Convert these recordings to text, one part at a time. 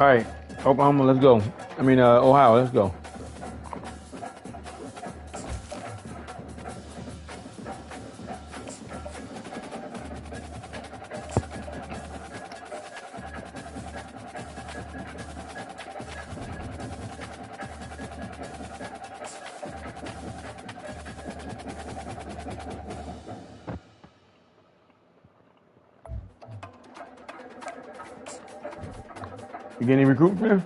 All right, Oklahoma, let's go. I mean, Ohio, let's go. You get any recruits, man?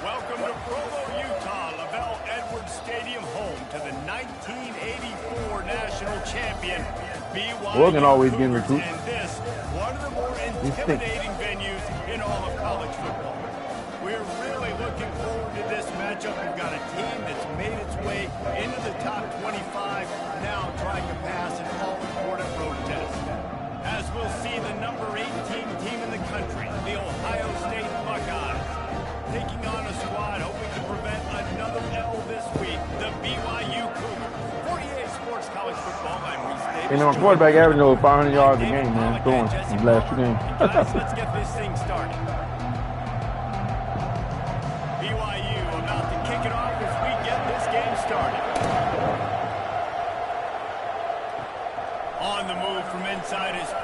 Welcome to Provo, Utah, LaBelle Edwards Stadium, home to the 1984 national champion, BYU. Oregon always getting recruits. And this, one of the more intimidating venues in all of college football. We're really looking forward to this matchup. We've got a team that's made its way into the top 25, now trying to pass an all-important road test. As we'll see the number 18 team in the country, the Ohio State Buckeyes, taking on a squad hoping to prevent another L this week, the BYU Cougars. 48 Sports College Football, I'm Reese Davis. You know, my quarterback averaging over 500 yards a game, man. Throwing in the last 2 games. Guys, let's get this thing started. BYU about to kick it off as we get this game started. On the move from inside his 5.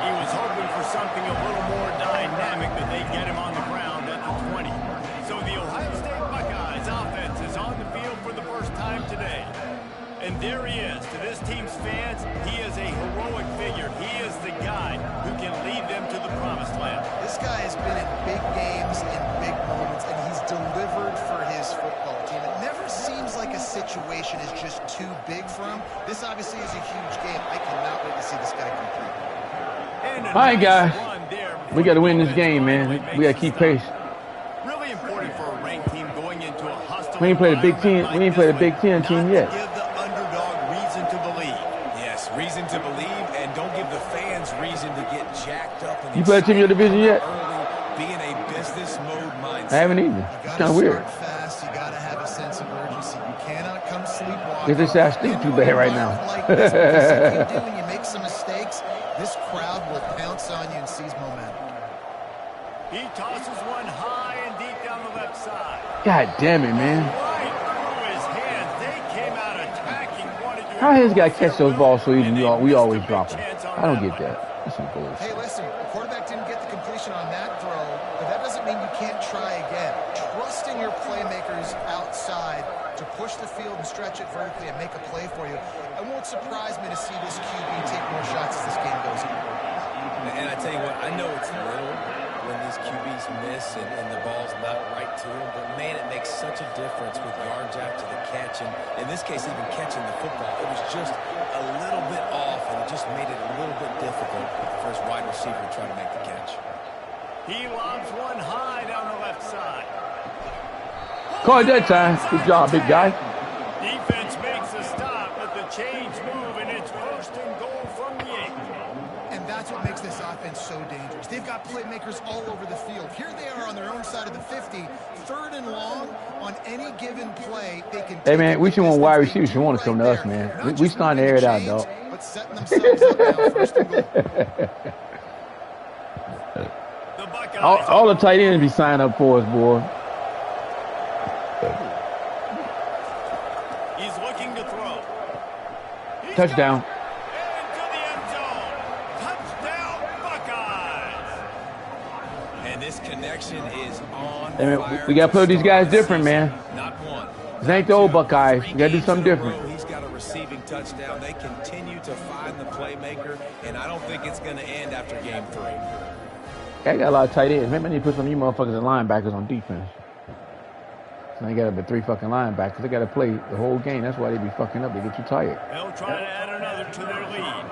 He was hoping for something a little more dynamic, that they'd get him on the ground at the 20. So the Ohio State Buckeyes offense is on the field for the first time today. And there he is. To this team's fans, he is a heroic figure. He is the guy who can lead them to the promised land. This guy has been in big games and big moments, and he's delivered for his football team. It never seems like a situation is just too big for him. This obviously is a huge game. I cannot wait to see this guy compete. All right, guys. We got to win this game, man. We got to keep pace. Really important for a ranked team going into a hostile. We ain't played a Big Ten. We ain't played a Big Ten team yet. Give the underdog reason to believe. Yes, reason to believe, and don't give the fans reason to get jacked up. And You played a team in your division yet? early, be in a business mode mindset. I haven't either. It's kind of weird. Start fast. You got to have a sense of urgency. You cannot come sleepwalking. Guess they say I stink too bad right now. Like this, because if you do and you make some mistakes, this crowd will pounce on you and seize momentum. He tosses one high and deep down the left side. God damn it, man. Right through his hands. They came out attacking. Wanted to How his guy catch those balls so easy? We always drop them. I don't get that. That's some bullshit. Hey, listen, the quarterback didn't get the completion on that throw, but that doesn't mean you can't try again. Trusting your playmakers outside to push the field and stretch it vertically and make a play for you. It won't surprise me to see this QB take more shots as this game goes on. And I tell you what, I know it's little when these QBs miss and the ball's not right to them, but man, it makes such a difference with yards after the catch, and in this case, even catching the football. It was just a little bit off, and it just made it a little bit difficult for his wide receiver to try to make the catch. He lobs one high down the left side. Call it that time. Good job, big guy. Defense makes a stop, but the chains move, and it's first and goal from the 8. And that's what makes this offense so dangerous. They've got playmakers all over the field. Here they are on their own side of the 50. 3rd and long on any given play. They can. Hey, man, we should want wide receivers. Should want to come to us, man. We starting to air it out, dog. But setting themselves up now, 1st and goal. All the tight ends be signing up for us, boy. He's looking to throw. Touchdown. Into the end zone. Touchdown, Buckeyes. And this connection is on Hey, man, fire. we got to play with these guys different, man. Not one. This ain't the old Buckeyes. We got to do something different. He's got a receiving touchdown. They continue to find the playmaker, and I don't think it's going to end after game 3. I got a lot of tight ends. Maybe I need to put some of you motherfuckers and linebackers on defense. So they got up at 3 fucking linebackers. They got to play the whole game. That's why they be fucking up. They get too tired. They'll try to add another to their lead.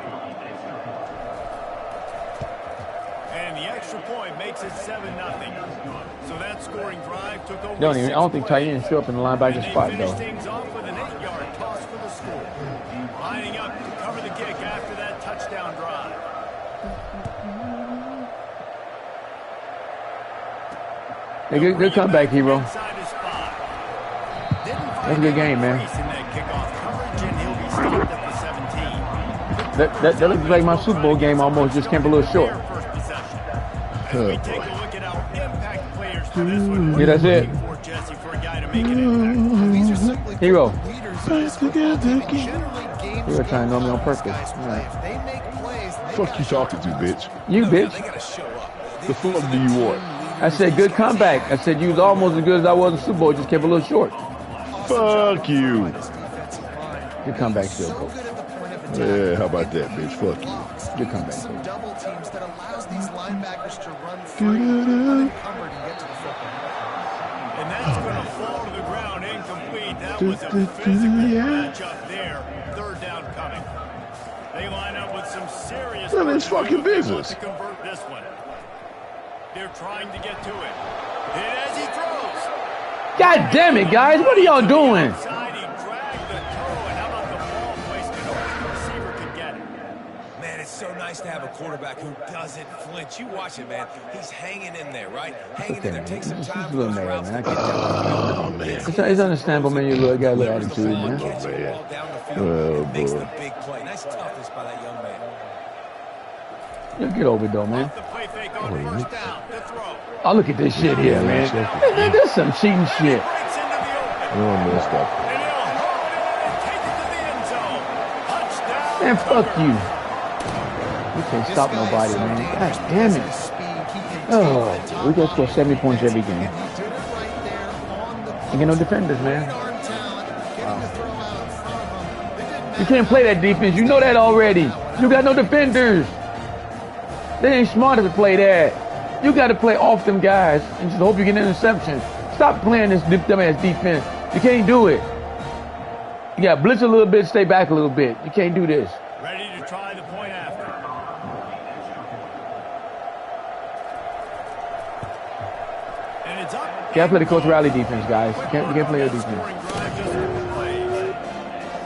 And the extra point makes it 7-0. So that scoring drive took over. I don't think tight ends show up in the linebacker spot, though. Things off with an 8-yard toss for the score. Lining up to cover the kick after that Hey, good comeback, hero. That's a good game, man. That looks like my Super Bowl game almost. Just came a little short. As we take a look at our impact players for this one. Yeah, that's it. Hero. You were trying to know me on purpose. Right. Fuck you talking to, bitch? You, bitch. The fuck do you want? I said good comeback. I said you was almost as good as I was in Super Bowl. Just kept a little short. Fuck you. Good comeback still, coach. Yeah, how about that, bitch? Fuck you. Good comeback. Double teams that allows these linebackers to run free, unencumbered, and get to the football. And that's going to fall to the ground incomplete. That was a physical matchup there. Third down coming. They line up with some serious. None of his fucking business. To convert this one. They're trying to get to it. And as he throws. God damn it, guys! What are y'all doing? So nice to have a quarterback who doesn't flinch. You watch it, man. He's hanging in there, right? Hanging in there. Take some time. Man. I can't tell. It's understandable, man. You got a little attitude, man. Makes the big play. Nice toughness by that young man. You get over it, though, man. Oh, look at this shit here, man. This is some cheating shit. Man, fuck you. You can't stop nobody, man. God damn it. Oh, we got to score 70 points every game. You get no defenders, man. Wow. You can't play that defense. You know that already. You got no defenders. They ain't smart enough to play that. You got to play off them guys and just hope you get an interception. Stop playing this dumbass defense. You can't do it. You got to blitz a little bit, stay back a little bit. You can't do this. Ready to try the point after. And it's up. You can't play the Coach Riley defense, guys. You can't play your defense.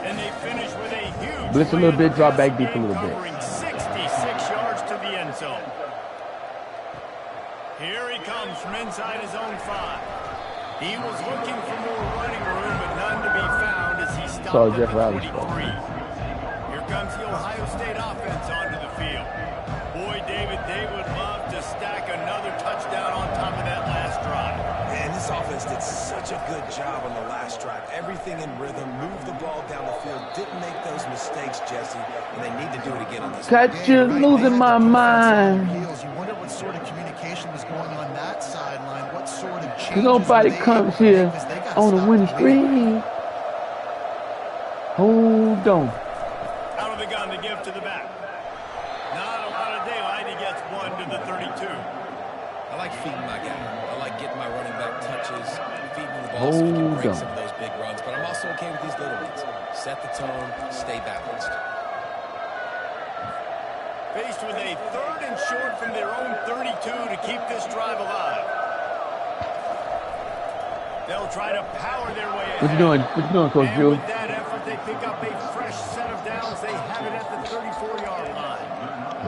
And they finish with a huge blitz a little bit, drop back deep a little bit. 66 yards to the end zone. Here he comes from inside his own 5. He was looking for more running room, but none to be found as he stopped at the 43. Here comes the Ohio State offense onto the field. Boy, David, they would love to stack another touchdown on top of that last drive. Man, this offense did such a good job on the last drive. Everything in rhythm, moved the ball down the field, didn't make those mistakes, Jesse, and they need to do it again on this. Catch you losing my mind. You wonder what sort of communication was going on that sideline. What sort of changes nobody comes here on a winning streak. Hold on. Out of the gun to give to the back. Not a lot of daylight. He gets 1 to the 32. I like feeding my guy. I like getting my running back touches, feeding the ball so we can break some of those big runs. But I'm also okay with these little ones. Set the tone, stay balanced. Faced with a 3rd and short from their own 32 to keep this drive alive. They'll try to power their way ahead. What you doing? What you doing, Coach Drew? With that effort, they pick up a fresh set of downs. They have it at the 34-yard line.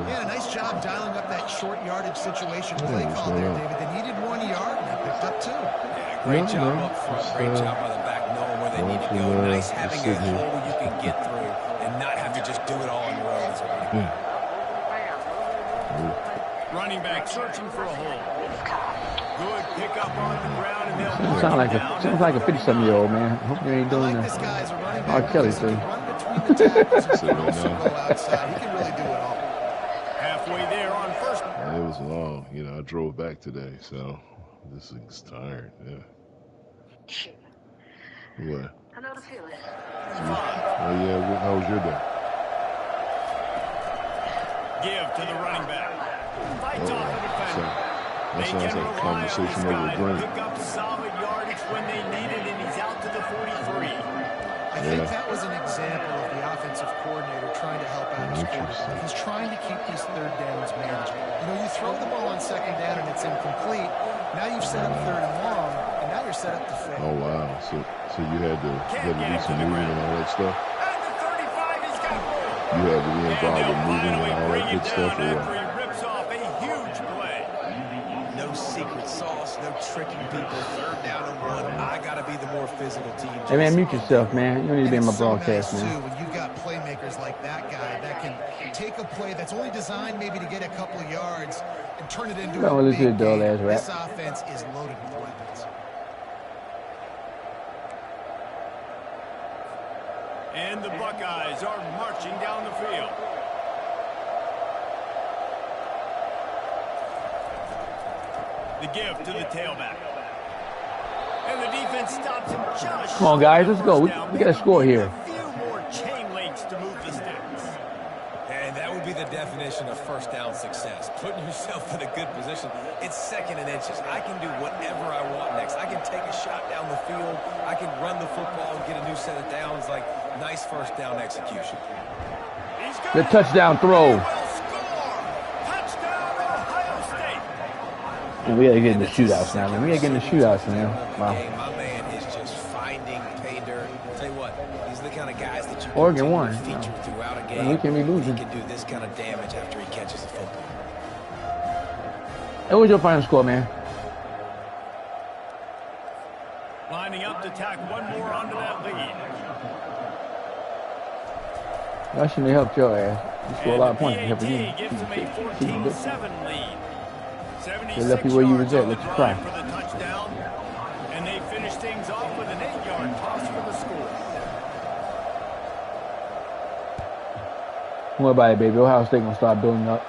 Yeah, nice job dialing up that short yardage situation play call there, David. They needed 1 yard, and they picked up 2. Yeah, great job up front. Great job by the back, knowing where they need to go. Nice having a hole you can get through and not have to just do it all on your own. Running back searching for a hole. Good pickup on the ground, and they'll sounds like a 50-something-year-old man. I hope you ain't doing that. R. Kelly thing. He can really do it all. Halfway there on first. It was long. You know, I drove back today, so this thing's tired. Yeah. What? I know the feeling. Oh yeah. How was your day? Give to the running back. Fights off the defender. That sounds like a conversation over a drink. Pick up solid yardage when they need it, and he's out to the 43. I think that was an example of the offensive coordinator trying to help out his quarterback. He's trying to keep these 3rd downs manageable. You know, you throw the ball on 2nd down and it's incomplete. Now you've set up 3rd and long, and now you're set up to fail. Oh wow! So you had to do some moving and all that stuff. At the 35, he's got room. You had to be involved with moving and all that good stuff. After he rips off a huge play. No secret sauce, no tricking people. Third down and 1. I got to be the more physical team. Hey, man, mute yourself, man. You don't need to be in my broadcast, nice, man. Too, when you've got playmakers like that guy that can take a play that's only designed maybe to get a couple of yards and turn it into a big game. This offense is loaded with weapons. And the Buckeyes are marching down the field. The give to the tailback. And the defense stops him just. Come on, guys, let's go. We got to score here. A few more chain links to move the sticks. And that would be the definition of first down success. Putting yourself in a good position. It's second and inches. I can do whatever I want next. I can take a shot down the field. I can run the football and get a new set of downs. Like, nice first down execution. The touchdown throw. Man, we gotta get in the shootouts now, man. We gotta get in the shootouts, man. Wow. My man is just finding pay dirt. Tell you what, these are the kind of guys that you can Oregon won. feature throughout a game. Man, we can't be losing. He can do this kind of damage after he catches the football. Hey, what's your final score, man? Lining up to tack one more onto that lead. That shouldn't have helped your ass. You scored a lot of points. PAT gives them a 14-7 lead. They left you where you was at. Let you cry. For the touchdown, and they finish things off with an 8-yard toss for the score. Don't worry about it, baby. Ohio State gonna start building up.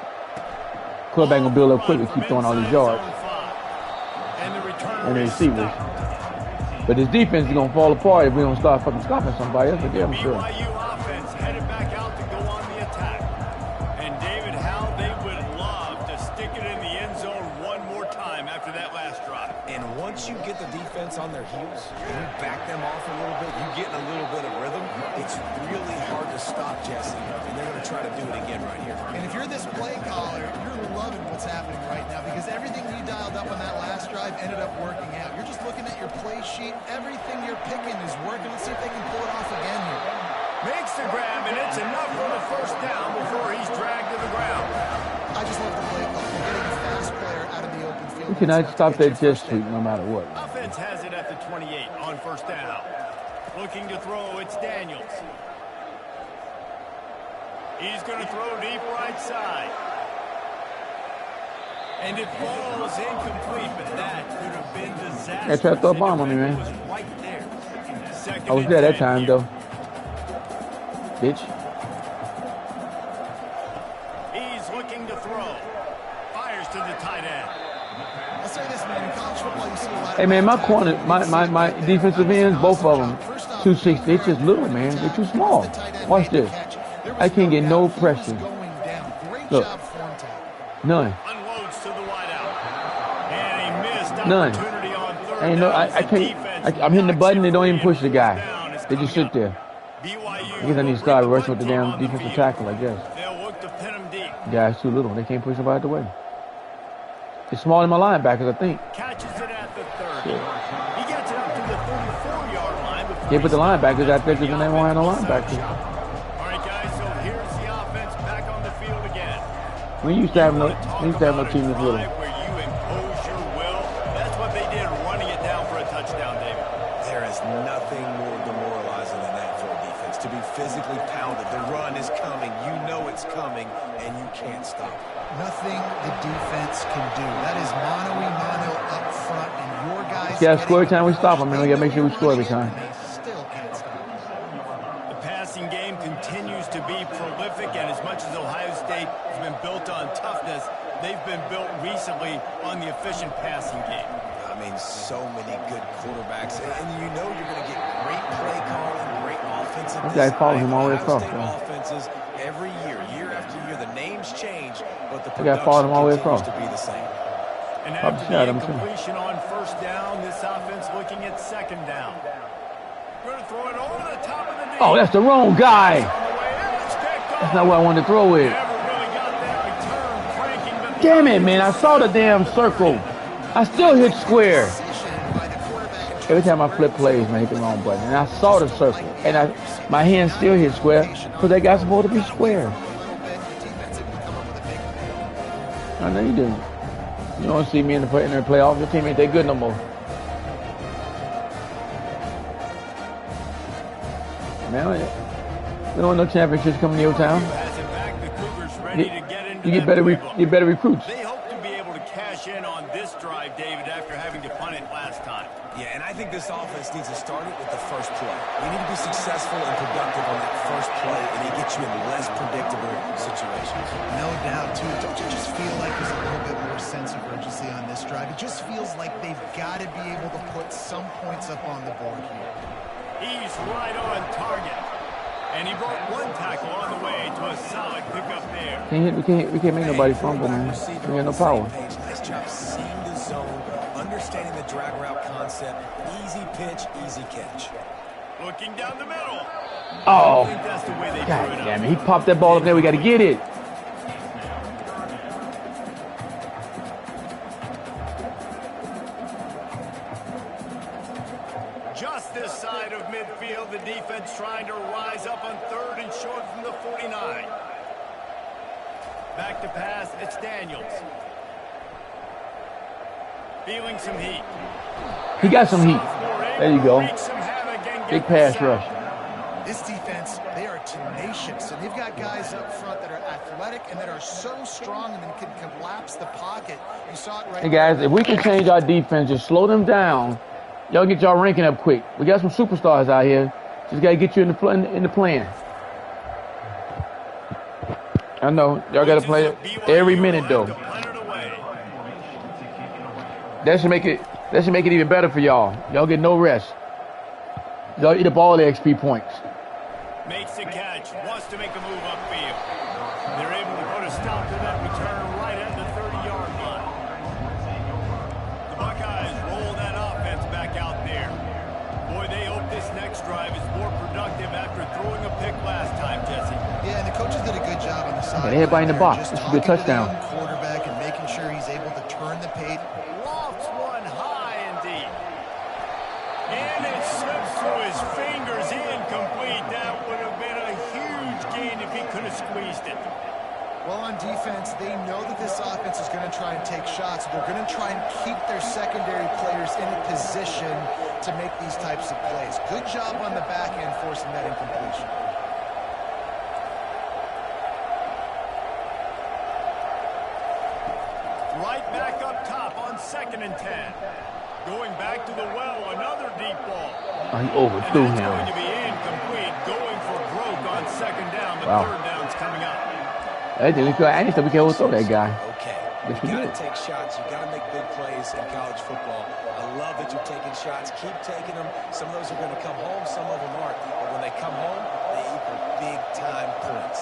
Quarterback gonna build up quick and keep throwing all these yards. And the receivers. But this defense is gonna fall apart if we don't start fucking stopping somebody. That's for damn sure. BYU offense headed back out to go on the attack. And David, how they would love to stick it in the end zone one more time after that last drive. And once you get the defense on their heels, you back them off a little bit, you get in a little bit of rhythm, it's really hard to stop Jesse. And they're going to try to do it again right here. And if you're this play caller, you're loving what's happening right now because everything you dialed up on that last drive ended up working out. You're just looking at your play sheet. Everything you're picking is working. Let's see if they can pull it off again here. Makes the grab, and it's enough for the first down before he's dragged to the ground. I just love the play call. You're getting a fast player out of the open field. We cannot stop that jet sweep no matter what. Offense has it at the 28 on first down. Looking to throw, it's Daniels. He's going to throw deep right side. And it falls incomplete, but that could have been disastrous. They tried to throw a bomb on me, man. Right there. I was there that time, though. Bitch. He's looking to throw. Fires to the tight end. I'll say this, man. In college football, you see a lot of... Hey, man, my corner, my defensive ends, both of them, 260. They're just little, man. They're too small. Watch this. I can't get no pressure. Look. None. Unloads to the wideout. And he missed None. opportunity on third Ain't no, down. I can't. I'm hitting the button. They don't even push the guy. They just sit there. I guess I need to start rushing with the damn defensive tackle, I guess. They'll look to pin him deep. The guy's too little. They can't push nobody out the way. It's smaller than my linebackers, I think. Catches it at the 30. He gets it up to the 34-yard line. Can't put the linebackers out there because then they won't have no linebackers. All right, guys, so here's the offense back on the field again. We used to have no team this little. Where you impose your will. That's what they did, running it down for a touchdown, David. There is nothing more demoralizing than that for a defense. To be physically pounded. The run is coming. You know it's coming, and you can't stop it. Nothing the defense can do. That is mano-a-mano up front, and your guys... Yeah, score every time we stop them, man. We got to make sure we score every time. They still can't stop them. The passing game continues to be prolific, and as much as Ohio State has been built on toughness, they've been built recently on the efficient passing game. I mean, so many good quarterbacks, and you know you're going to get great play calling, great offensive This guy follows him all the way across. Offenses every year, year after year. The names change, but the guy followed him all the way across. to be the same. And after the incompletion on first down, this offense looking at second down. Going to throw it over the top of the knee. Oh, that's the wrong guy. That's That's not what I wanted to throw it. Damn it, man. I saw the damn circle. I still hit square. Every time I flip plays, man, I hit the wrong button. And I saw the circle. And my hand still hit square because that guy's supposed to be square. I know you didn't. You don't see me in the playoffs. Your team ain't that good no more. Man, we don't want no championships coming to your town. You get better recruits. They hope to be able to cash in on this drive, David, after having to punt it last time. Yeah, and I think this offense needs to start it with the first play. You need to be successful and productive on that first play, and it gets you in less predictable situations. No doubt, too. Don't you just feel like there's a little bit more sense of urgency on this drive? It just feels like they've got to be able to put some points up on the board here. He's right on target. And he brought one tackle on the way to a solid pickup there. We can't make nobody fumble, man. We got no power. Nice job seeing the zone, understanding the drag route concept. Easy pitch, easy catch. Looking down the middle. Oh, I think that's the way they God drew it damn up. it. He popped that ball up there. We got to get it. Just this side of midfield, the defense trying to rise up on third and short from the 49. Back to pass, it's Daniels. Feeling some heat. He got some heat. There you go. Big pass rush. This defense, they are tenacious, and they've got guys up front that are athletic and that are so strong and then can collapse the pocket. You saw it right. Hey, guys, if we can change our defense, just slow them down, y'all get y'all ranking up quick. We got some superstars out here. Just got to get you in the plan. I know. Y'all got to play it every minute, though. That should make it even better for y'all. Y'all get no rest. Y'all eat up all the XP points. Makes the catch, wants to make a move upfield. They're able to put a stop to that return right at the 30-yard line. The Buckeyes roll that offense back out there. Boy, they hope this next drive is more productive after throwing a pick last time, Jesse. Yeah, and the coaches did a good job on the side. Okay, everybody in the box. This should be a touchdown. Quarterback and making sure he's able to turn the page. Lofts one high and deep. And it slips through his fingers, incomplete. That would have been a huge gain if he could have squeezed it. Well, on defense, they know that this offense is going to try and take shots. They're going to try and keep their secondary players in a position to make these types of plays. Good job on the back end forcing that incompletion. Right back up top on 2nd and 10. Going back to the well, another deep ball. Oh, he overthrew and that's him. going to be incomplete. Going for broke on 2nd down, but Wow. 3rd down's coming up. I didn't think we can overthrow that guy. Okay. Which we You got did. to take shots. You got to make big plays in college football. I love that you're taking shots. Keep taking them. Some of those are going to come home. Some of them aren't. But when they come home, they equal big-time points.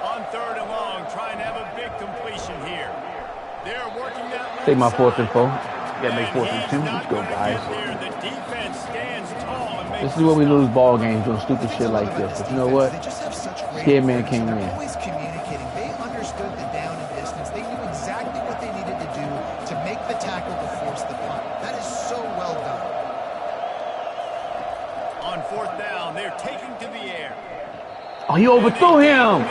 On 3rd and long, trying to have a big completion here. They're working that left Take my 4th side. and 4. You got to make 4th and 2. Let's go, guys. The defense stands tall and makes This is where we lose ball games doing stupid shit like this. But you know what? They just have such great Scared man information. came They're in. always communicating. They understood the down and distance. They knew exactly what they needed to do to make the tackle to force the punt. That is so well done. on 4th down. They're taking to the air. Oh, he overthrew him.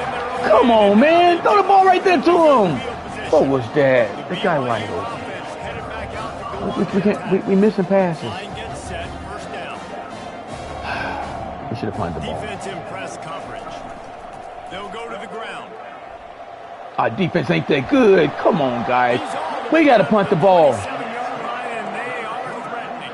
Come on, man. Throw the ball right there to him. What was that? This guy wide open. We missing passes. Line gets set, 1st down. We should have punted the ball. Defensive press coverage. They'll go to the ground. Our defense ain't that good. Come on, guys. We got to punt the ball. 7-yard line, and they are threatening.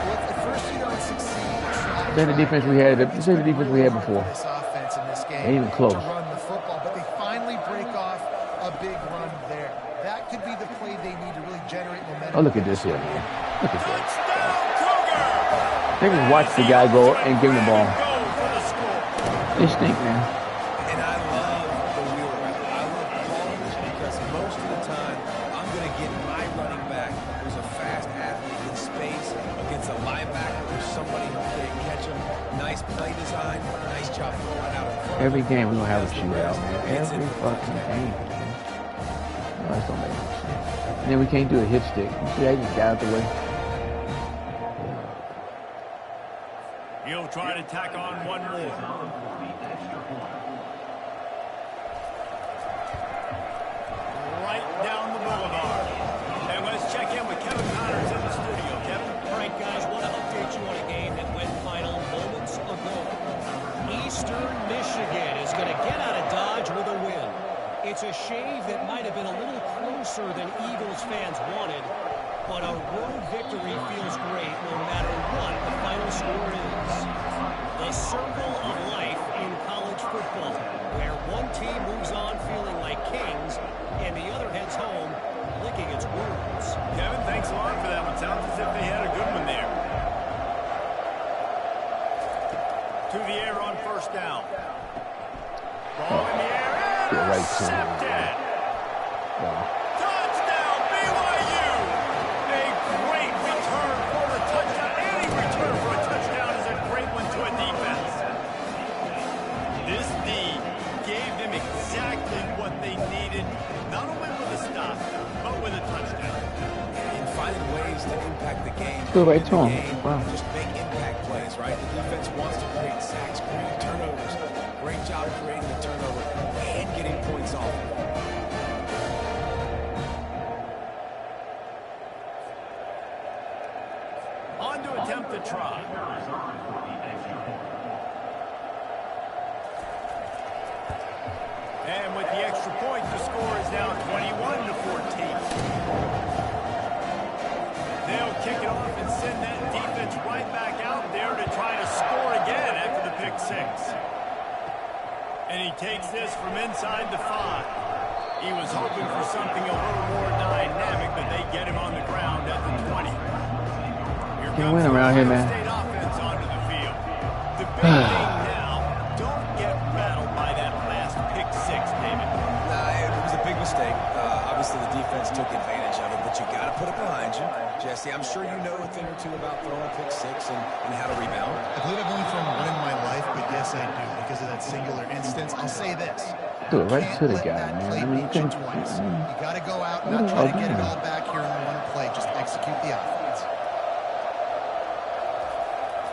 Well, at first you don't succeed. Say the defense we had. Say the defense we had before. This offense in this game Ain't even close. to run the football, but they finally break off a big run there. That could be the play they need to really generate momentum. Oh, look at this here, man. Look at that. Touchdown, Cougar! They just watch the guy go and give him the ball. Go for the score. They stink, man. And I love the wheel route. I love calling this because most of the time, I'm going to get my running back who's a fast athlete in space against a linebacker or somebody who can't catch him. Nice play design. Nice job throwing out in front. Every game we're going to have a shootout, man. Every fucking game, man. No, that don't make no sense. And then we can't do a hit stick. You see how he just got out the way? He'll try to tack on one more. Right It's a shave that might have been a little closer than Eagles fans wanted, but a road victory feels great no matter what the final score is. The circle of life in college football, where one team moves on feeling like kings and the other heads home licking its wounds. Kevin, thanks a lot for that one. Sounds as if they had a good one there. To the air on first down. Ball in the air. Intercepted. Touchdown, BYU. A great return for a touchdown. Any return for a touchdown is a great one to a defense. This D gave them exactly what they needed, not only with a stop, but with a touchdown. And finding ways to impact the game. Go right to him. Wow. Just make impact plays, right? The defense wants to create sacks, create turnovers. Great job creating the turnover and getting points off. On to attempt the try. And with the extra point, the score is now 21-14. They'll kick it off and send that defense right back out there to try to score again after the pick six. And he takes this from inside the 5. He was hoping for something a little more dynamic, but they get him on the ground at the 20. Here Can't win around here, man. State offense onto the field. The big thing now, don't get rattled by that last pick six, David. Nah, it was a big mistake. Obviously, the defense took advantage of it, but you got to put it behind you. Jesse, I'm sure you know a thing or two about throwing a pick six and how to rebound. I believe I've only thrown one in my life, but yes, I do. Because of that singular instance, I'll say this. Do it right to the guy, man. I mean, You got to go out and not try to get it all back here in one play. Just execute the offense.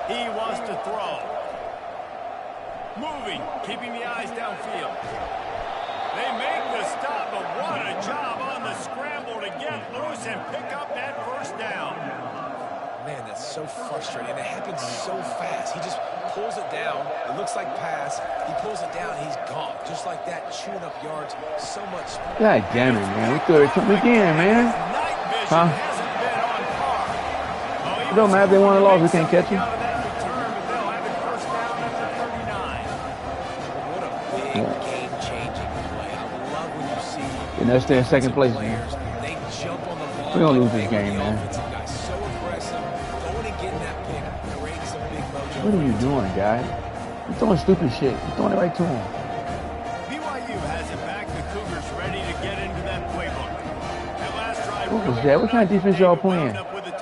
He wants to throw. Moving, keeping the eyes downfield. They make the stop, but what a job on the scramble to get loose and pick up that first down. Man, that's so frustrating. It happens so fast. He just pulls it down. It looks like pass. He pulls it down. He's gone. Just like that, chewing up yards so much. God damn it, man. We threw it again, man. Huh? It don't matter if they won or lost. We can't catch him. And they're still in second place, man. We're going to lose this game, man. What are you doing, guy? You're throwing stupid shit. You're throwing it right to him. BYU has it back. The Cougars ready to get into that playbook. That last drive, What was that? What kind of defense y'all playing?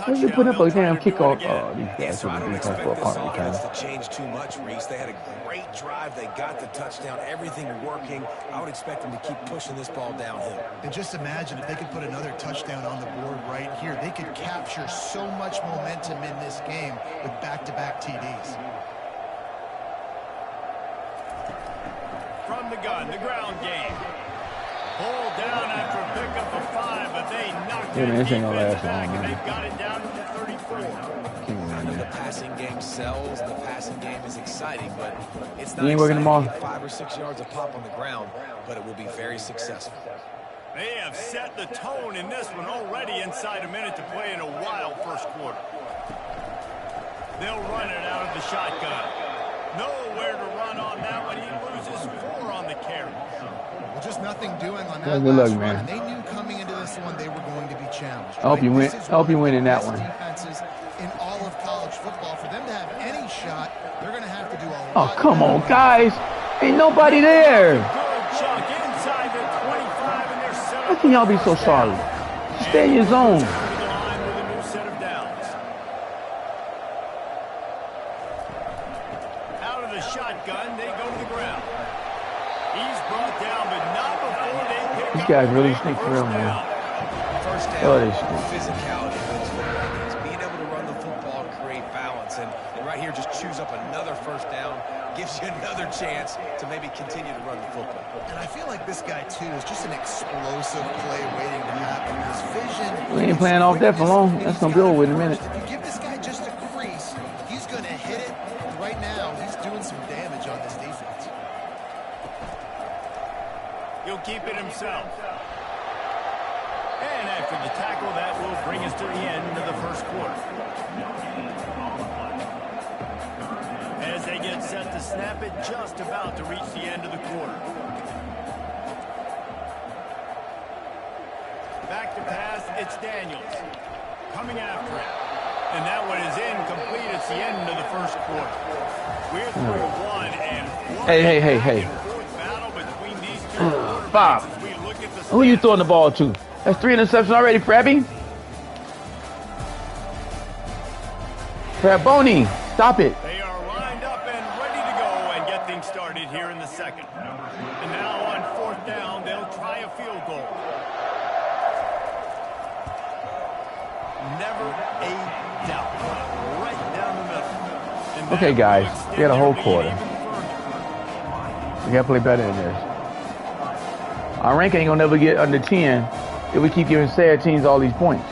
What you put up a damn kickoff? Oh, these guys So I are don't defense expect for a this punt offense return. to change too much, Reese. They had a great drive. They got the touchdown. Everything working. I would expect them to keep pushing this ball downhill. And just imagine if they could put another touchdown on the board right here. They could capture so much momentum in this game with back-to-back TDs. from the gun, the ground game. Pulled down after a pickup of 5, but they knocked it back, and they've got it down to 34. I know the passing game sells, the passing game is exciting, but it's not working exciting tomorrow. to get 5 or 6 yards a pop on the ground, but it will be very successful. They have set the tone in this one already inside a minute to play in a wild first quarter. They'll run it out of the shotgun. Nowhere to run on that one. He loses 4 on the carry. Well, just nothing doing on that Yeah, good last luck, run. man. They knew coming into this one they were going to be challenged. I hope you win. I hope you win in that one. Defenses in all of college football. For them to have any shot, they're going to have to do a Oh, lot. come on, guys. Ain't nobody there. Good chunk inside the 25, and they're set How up. can y'all be so sorry? Stay in your zone. To the line with a new set of downs. Out of the shotgun, they go to the ground. He's brought down, but not before they pick These up guys the really big stink for first real, man. down. First Oh, down, they stink. physicality wins football games. Being able to run the football, create balance, and right here just chews up another first down, gives you another chance to maybe continue to run the football. And I feel like this guy, too, is just an explosive play waiting to happen. His vision. We ain't playing off that for long. That's gonna be over in a minute. If you give this guy just a crease, he's going to hit it. Right now, he's doing some damage on this defense. He'll keep it himself. And after the tackle, that will bring us to the end of the first quarter. As they get set to snap it, just about to reach the end of the quarter. Back to pass, it's Daniels. Coming after it. And that one is incomplete. It's the end of the first quarter. We're through one and one. Hey. Battle between these two Bob, who are you throwing the ball to? That's 3 interceptions already, Frabby. Fraboni, stop it. They are lined up and ready to go and get things started here in the second. And now on 4th down, they'll try a field goal. Never a doubt. Right down the middle. And okay, guys, we got a whole quarter. We got to play better than this. Our ranking ain't going to never get under 10 if we keep giving sad teams all these points.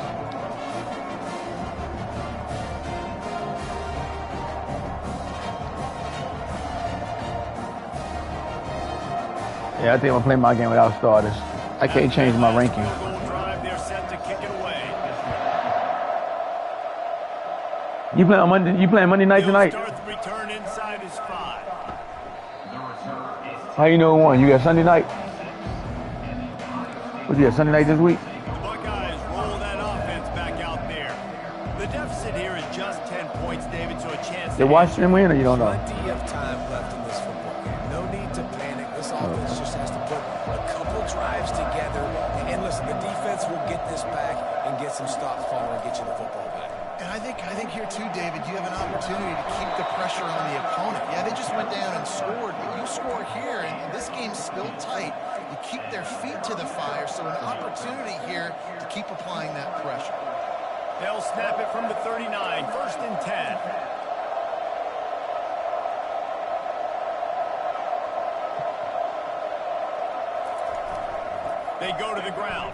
Yeah, I think I'm going to play my game without starters. I can't change my ranking. You playing on Monday? You playing Monday night tonight? How you know who won? You got Sunday night? What you got Sunday night this week? The Buckeyes roll that offense back out there. The deficit here is just 10 points, David, so a chance. Did Washington win, or you don't know? Plenty of time left in this football game. No need to panic. This offense just has to put a couple drives together. And listen, the defense will get this back and get some stops following and get you the football back. And I think here too, David, you have an opportunity to keep the pressure on the opponent. Yeah, they just went down and scored, but you score here, and this game's still tight. You keep their feet to the fire, so an opportunity here to keep applying that pressure. They'll snap it from the 39, 1st and 10. They go to the ground.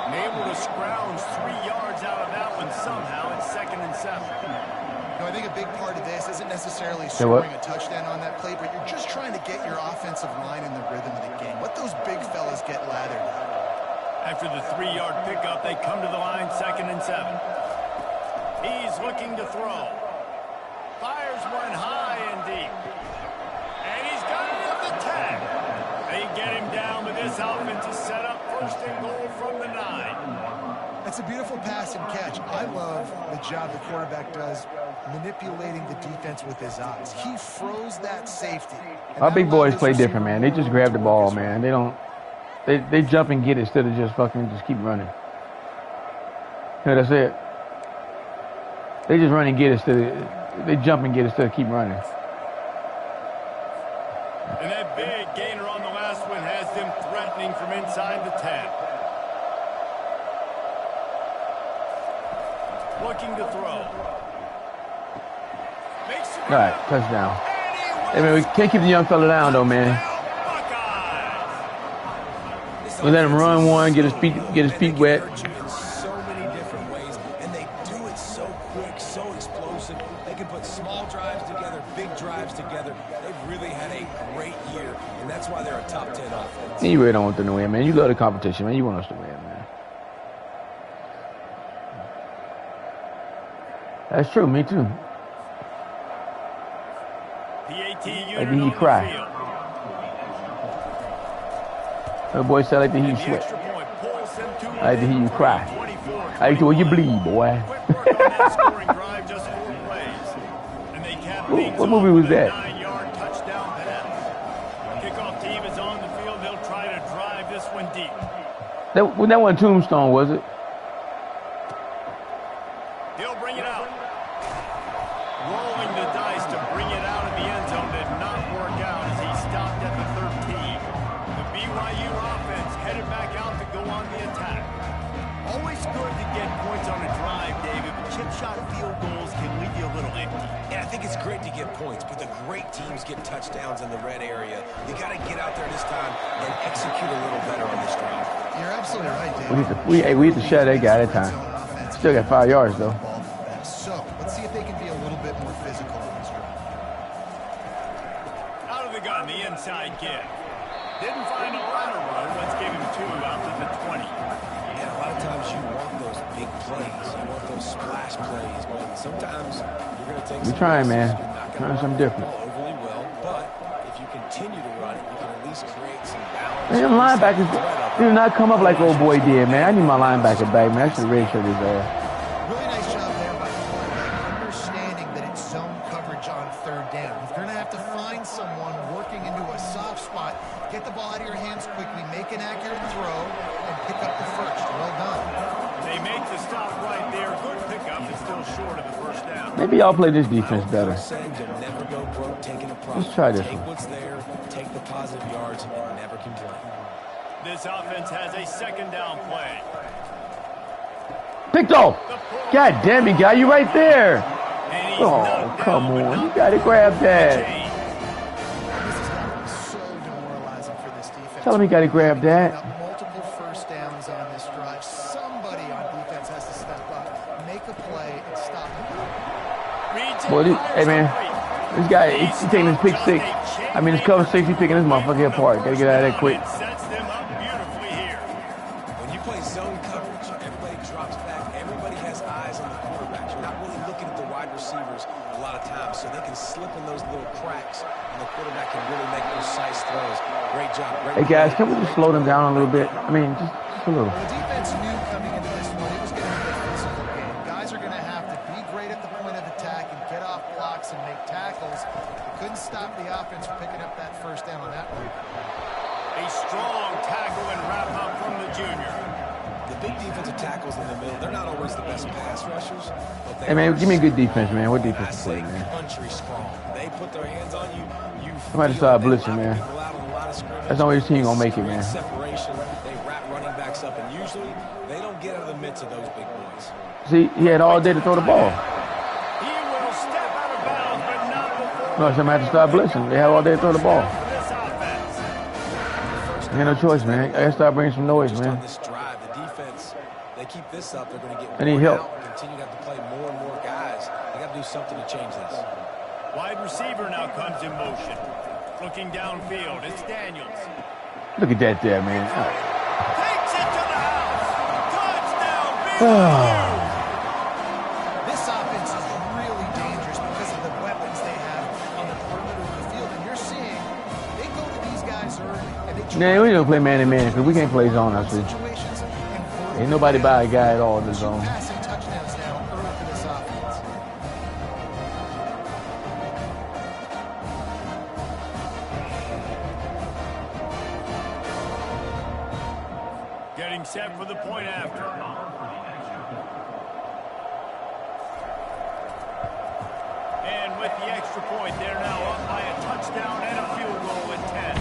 And able to scrounge 3 yards out of that one somehow. It's 2nd and 7. I think a big part of this isn't necessarily scoring a touchdown on that play, but you're just trying to get your offensive line in the rhythm of the game. Let those big fellas get lathered up. After the 3-yard pickup, they come to the line, 2nd and 7. He's looking to throw. Fires one high and deep. And he's got it at the 10. They get him down, but this offense is set up 1st and goal from the 9. That's a beautiful pass and catch. I love the job the quarterback does manipulating the defense with his eyes. He froze that safety. Our big boys play different, man. They just grab the ball, man. They don't. They jump and get it instead of just fucking just keep running. Yeah, that's it. They just run and get it instead of, they jump and get it instead of keep running. And that big gainer on the last one has them threatening from inside the 10. Looking to throw. All right, touchdown. Hey, man, we can't keep the young fella down, though, man. We let him run one, get his feet wet. In so many different ways, and they do it so quick, so explosive. They can put small drives together, big drives together. They've really had a great year, and that's why they're a top 10 offense. You really don't want them to win, man. You love the competition, man. You want us to win, man. That's true, me too. Like the heat cry. The boy said like the heat sweat. I like to hear you cry. I like to hear you bleed, boy. What movie was that? Kickoff team is on the field. They'll try to drive this one deep. That wasn't Tombstone, was it? He'll bring it out. Rolling the dice to bring it out of the end zone did not work out as he stopped at the 13. The BYU offense headed back out to go on the attack. Always good to get points on a drive, David, but chip shot field goals can leave you a little empty. Yeah, I think it's great to get points, but the great teams get touchdowns in the red area. You got to get out there this time and execute a little better on this drive. You're absolutely right, David. We had to shut that guy that time. Still got 5 yards, though. So, let's see if they can be a little bit more physical on this drive. Out of the gun, the inside give. Didn't find a lot of room. Let's give him 2 out to the 20. Yeah, a lot of times you want those big plays. You want those splash plays. But sometimes you're going to take We're trying, man. Trying something different. Overly well, but if you continue to run it, you can at least create some balance. Man, them linebackers do not come up like old boy did, man. I need my linebacker back, man. I should really show his ass. Really nice job there by the quarterback, understanding that it's zone coverage on 3rd down. You're going to have to find someone working into a soft spot, get the ball out of your hands quickly, make an accurate throw, and pick up the first. Well done. They make the stop right there. Good pickup. It's still short of the first down. Maybe y'all play this defense better. Never go broke taking a Let's try this Take one. what's there, take the positive yards, and never complain. This offense has a 2nd down play. Picked off. God damn it, guy. You right there. And he's Oh, knocked come down, but on. not You got to grab that. This is going to be so demoralizing for this defense. Tell him he got to grab that. Multiple first downs on this drive. Somebody on defense has to step up, make a play, and stop the Boy, hey, man. This guy, he's taking his pick 6. I mean, his cover 6. He's picking this motherfucker apart. Got to get out of there quick. Sets them up beautifully here. When you play zone coverage, everybody drops back. Everybody has eyes on the quarterback. You're not really looking at the wide receivers a lot of times, so they can slip in those little cracks, and the quarterback can really make precise throws. Great job. Hey, guys, can we just slow them down a little bit? I mean, just a little. The defense knew coming into this one it was going to be a physical game. Guys are going to have to be great at the point of attack and get off blocks and make tackles. Couldn't stop the offense from picking up that first down on that one. A strong tackle and wrap up from the junior. The big defensive tackles in the middle, they're not always the best pass rushers. But they Hey, man, give me a good defense, man. What defense I play, say man? country strong. They put their hands on you. I'm about to start blitzing, man. That's the only team gonna make it, man. Separation. They wrap running backs up, and usually they don't get out of the midst of those big boys. See, he had all day to throw the ball. He will step out of bounds, but not before. No, somebody had to start blitzing. They have all day to throw the ball. This offense. Ain't no choice, man. I gotta start bringing some noise, Just man. on this drive, the defense, they keep this up, they're going to get I need worn help. out, continue to have to play more and more guys. They got to do something to change this. Wide receiver now comes in motion. Looking downfield, it's Daniels. Look at that there, man. Takes it to the house. Touchdown, Oh. This offense is really dangerous because of the weapons they have on the perimeter of the field. And you're seeing they go to these guys early. And they Man, we don't play man-to-man because we can't play zone, I see. situations and Ain't nobody buy a guy at all in the zone. passing touchdowns now early for this offense. Getting set for the point after. And with the extra point, they're now up by a touchdown and a field goal at 10.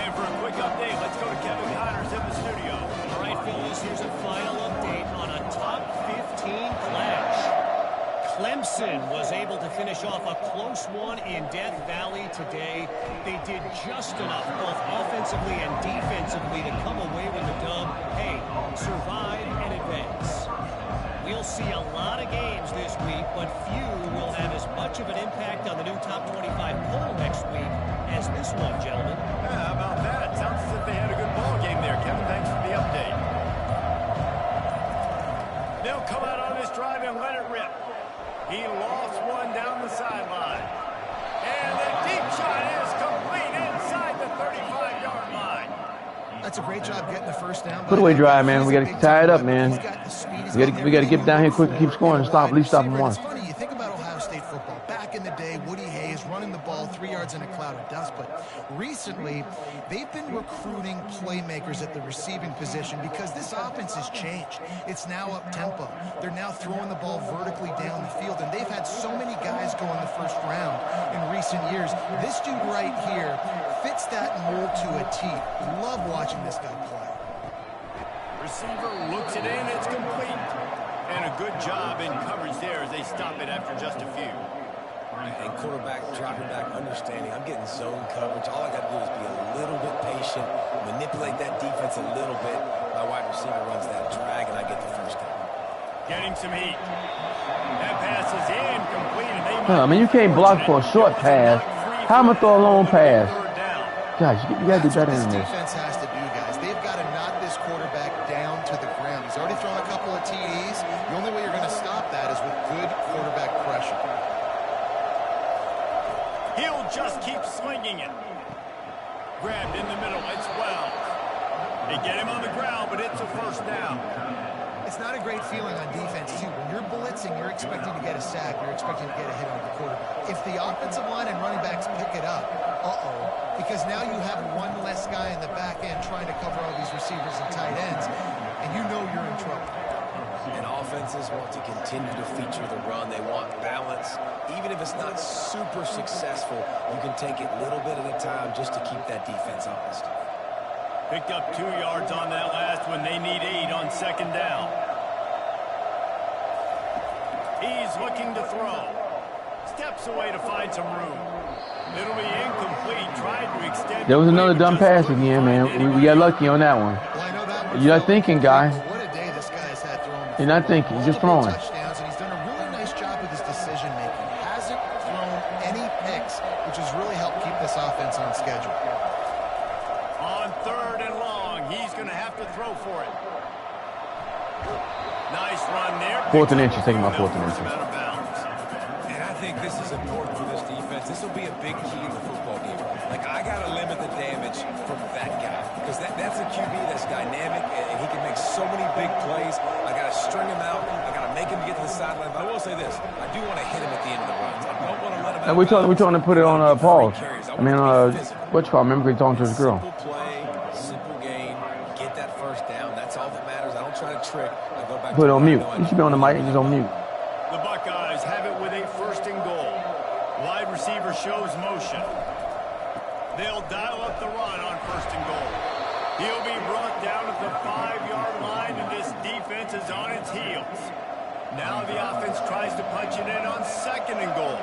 And for a quick update, let's go to Kevin Connors in the studio. All right, fellas, here's a final update on a top 15 clash. Clemson was able to finish off a close one in Death Valley today. They did just enough, both offensively and defensively, to come away with the dub. Hey, survive and advance. We'll see a lot of games this week, but few will have as much of an impact on the new top 25 poll next week as this one, gentlemen. Yeah, how about that? Sounds as if they had a good ball game there. Kevin, thanks for the update. They'll come out on this drive and let it rip. He lost one down the sideline. And the deep shot is complete inside the 35-yard line. That's a great job getting the first down. Put away drive, man. We got to tie it up, man. We got to get down here quick and keep scoring and stop. At least stop them once. It's funny, you think about Ohio State football. Back in the day, Woody Hayes running the ball 3 yards in a cloud of dust. But recently, they've been recruiting playmakers at the receiving position because this offense has changed. It's now up-tempo. They're now throwing the ball vertically down the field, and they've had so many guys go in the first round in recent years. This dude right here fits that mold to a T. Love watching this guy play. Receiver looks it in. It's complete. And a good job in coverage there as they stop it after just a few. And quarterback dropping back, understanding, I'm getting zone coverage. All I got to do is be a little bit patient, manipulate that defense a little bit. My wide receiver runs that drag, and I get the first down. Getting some heat. That pass is incomplete. And they I mean, you can't block for a short pass. How am I throw a long pass? Third down. Gosh, you gotta do better That's what than this this. defense has to do, guys. They've got to knock this quarterback down to the ground. He's already thrown a couple of TDs. The only way you're going to stop that is with good quarterback pressure. He'll just keep slinging it. Grabbed in the middle. It's Wells. They get him on the ground, but it's a first down. It's not a great feeling on defense, too. When you're blitzing, you're expecting to get a sack. You're expecting to get a hit on the quarterback. If the offensive line and running backs pick it up, because now you have one less guy in the back end trying to cover all these receivers and tight ends, and you know you're in trouble. And offenses want to continue to feature the run. They want balance. Even if it's not super successful, you can take it little bit at a time just to keep that defense honest. Picked up 2 yards on that last one. They need 8 on second down. He's looking to throw. Steps away to find some room. It'll be incomplete. Tried to extend. There was another dumb pass again, man. We got lucky on that one. Well, I know that You're not thinking, guy. What a day this guy's had throwing. You're not thinking. You're just throwing. Touchdowns, and he's done a really nice job with his decision making. Hasn't thrown any picks, which has really helped keep this offense on schedule. On 3rd and long, he's going to have to throw for it. Nice run there. 4th and inches. Taking my 4th and inches. Out of bounds. And I think this is important for this defense. This will be a big key in the football game. Like, I got to limit the damage from that guy. Because that's a QB that's dynamic, and he can make so many big plays. I got to string him out. I got to make him get to the sideline. But I will say this. I do want to hit him at the end of the runs. I don't want to let him out. And we told him to put it on pause. I mean, what's called? Remember he talking to his girl. Simple play, simple game. Get that first down. That's all that matters. I don't try to trick. I go back Put it to on mute. You should be on the mic. He's on mute. The Buckeyes have it with a 1st and goal. Wide receiver shows motion. They'll dial up the run on 1st and goal. He'll be brought down at the 5-yard line, and this defense is on its heels. Now the offense tries to punch it in on 2nd and goal.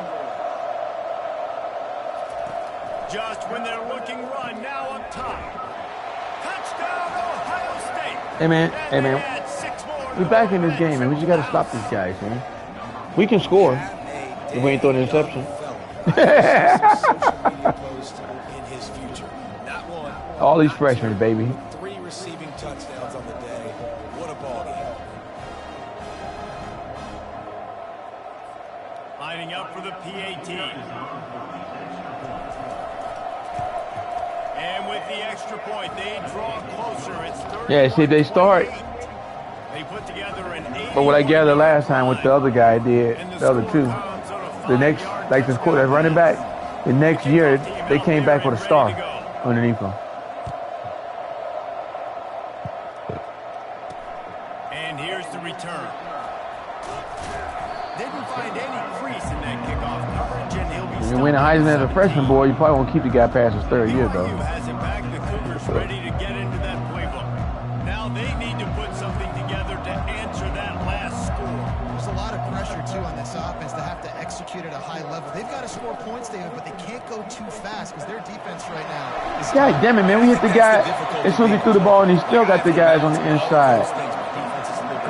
Just when they're looking run, now up top. Touchdown, Ohio State. Hey, man. Hey, man. We're back in this game, man. We just got to stop these guys, man. We can score if we ain't throwing an interception. All these freshmen, baby. 3 receiving touchdowns on the day. What a ball game. Lining up for the PAT. And with the extra point, they draw closer. It's 30. Yeah, see, they start. They put together an 80. But what I gathered last time, what the other guy did, the other two, the next, like this quarter, running back, the next year, they came back with a star underneath them. And here's the return. Didn't find any crease in that kickoff coverage, and he'll be When you win a Heisman as a freshman, boy, you probably won't keep the guy past his 3rd year, though. has it back. The Cougars ready to get into that playbook. Now they need to put something together to answer that last score. There's a lot of pressure, too, on this offense to have to execute at a high level. They've got to score points, David, but they can't go too fast because their defense right now is... God damn it, man. We hit the guy as soon as he threw the ball, and he still got the guys on the inside.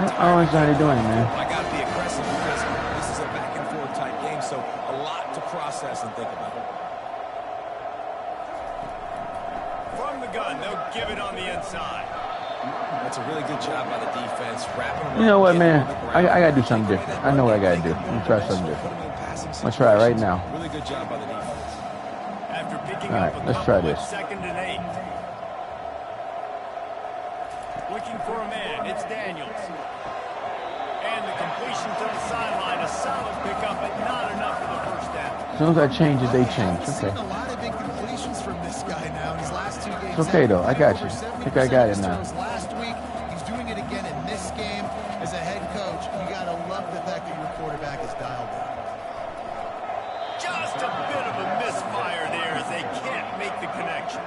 I don't understand how they're doing it, man. I got to be aggressive because this is a back-and-forth type game, so a lot to process and think about. From the gun, they'll give it on the inside. That's a really good job by the defense. Wrapping around, You know what, man? getting on the I ground. got to do something different. I know what I got to do. I'm going to try something different. I'm going to try it right now. Really good job by the defense. After picking All right, up a let's couple try this. at 2nd and 8. Looking for a man. It's Daniels. And the completion to the sideline. A solid pickup, but not enough for the first down. As soon as I change it, they change. I've seen Okay. a lot of incompletions from this guy now in his last 2 games. It's okay, though. I got you. I think I got it now. Last week, he's doing it again in this game. As a head coach, you got to love the fact that your quarterback is dialed in. Just a bit of a misfire there as they can't make the connection.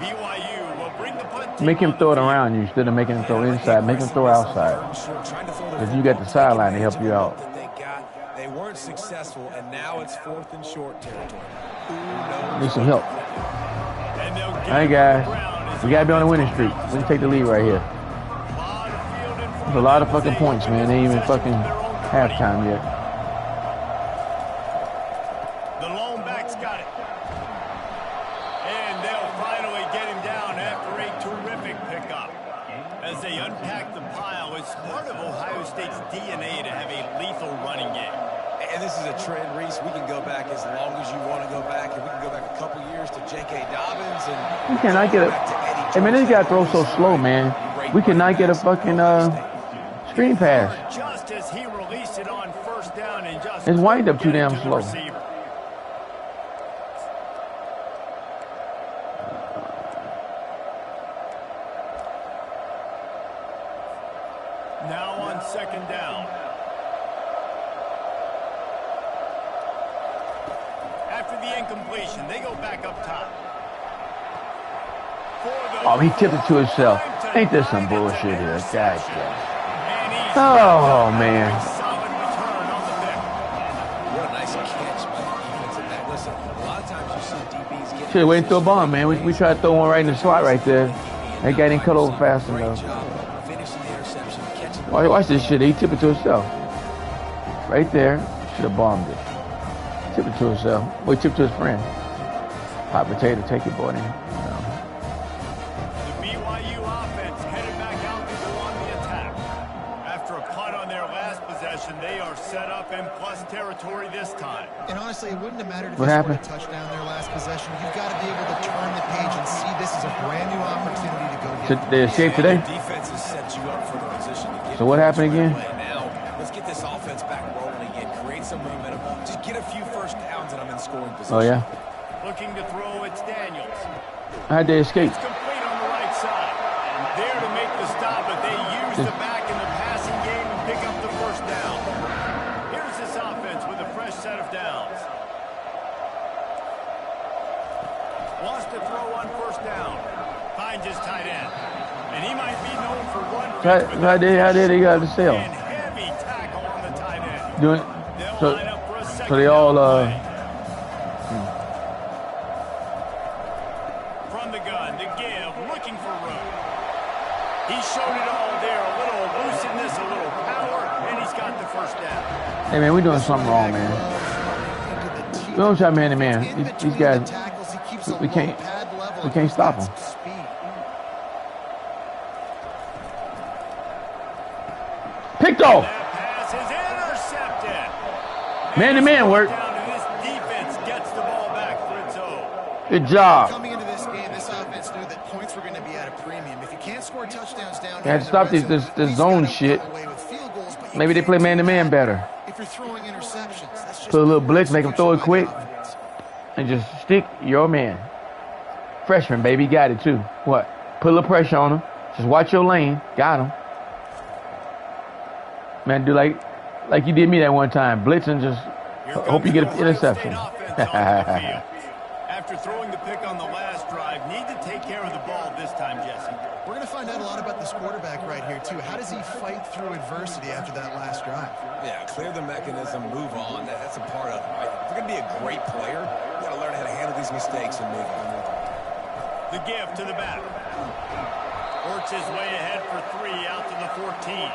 BYU will bring the punt team Make him on throw it the field. around you instead of making him throw inside. Make him throw outside. If you got the sideline to help you out. They weren't successful, and now it's 4th and short territory. Who knows? Need some help. And they'll get All right, it guys. on the ground as We got to be on the winning streak. We can take the lead right here. lot of field in front There's a lot of them as fucking they points, man. They ain't even possession fucking of their own 20. halftime yet. The lone back's got it. And they'll unpack the pile. It's part of Ohio State's DNA to have a lethal running game. And this is a trend, Reese. We can go back as long as you want to go back, and we can go back a couple years to J.K. Dobbins. And we cannot get a. Hey man, this guy throws so slow, man. We cannot get a fucking screen pass. Just as he released it on first down and just His windup too damn slow. Now on second down. After the incompletion, they go back up top. Oh, he tipped it to himself. Ain't this some bullshit here? God damn. Oh, man. What a nice catch by the defensive back. Listen, a lot of times you see DBs get... Should have waited to a bomb, man. We tried to throw one right in the slot right there. That guy didn't cut over fast enough. Watch this shit. He tipped it to himself. Right there. Should have bombed it. Tip it to himself. Well, he tipped to his friend. Hot potato, take it, boy. Then. The BYU offense headed back out to go on the attack. After a punt on their last possession, they are set up in plus territory this time. And honestly, it wouldn't have mattered if they scored a touchdown their last possession. You've got to be able to turn the page and see this is a brand new opportunity to go get it. They escaped today? Defense has set you up for the position to get. So what happened again? Now, let's get this offense back rolling again. Create some momentum. Just get a few first downs and I'm in scoring position. Oh, yeah? Looking to throw, it's Daniels. How'd they escape? It's complete on the right side. There to make the stop, but they use the back in the passing game and pick up the first down. Here's this offense with a fresh set of downs. Wants to throw on first down. Finds his tight end. And he might be known for one. How did they got the sale? And heavy tackle on the tight end. Doing so they all From the gun, the give, looking for room. He showed it all there. A little elusiveness, a little power, and he's got the first down. Hey man, we're doing something wrong, man. We don't try man to man. These guys, we can't stop them. Picked off. That pass is intercepted. Man to man work. This defense gets the ball back for its own. Good job. Coming into this game, this offense knew that points were going to be at a premium. If you can't score touchdowns down They had to stop this zone shit. Maybe they play man to man better. If you're throwing interceptions, that's just Put a little blitz, make them throw it quick, and just stick your man. Freshman, baby, got it too. What? Put a little pressure on him. Just watch your lane. Got him. Man, do like you did me that one time. Blitz and just hope you get an interception. After throwing the pick on the last drive, need to take care of the ball this time, Jesse. We're going to find out a lot about this quarterback right here, too. How does he fight through adversity after that last drive? Yeah, clear the mechanism, move on. That's a part of it, right? If you're going to be a great player, you got to learn how to handle these mistakes and move on. The give to the back. Works his way ahead for 3 out to the 14.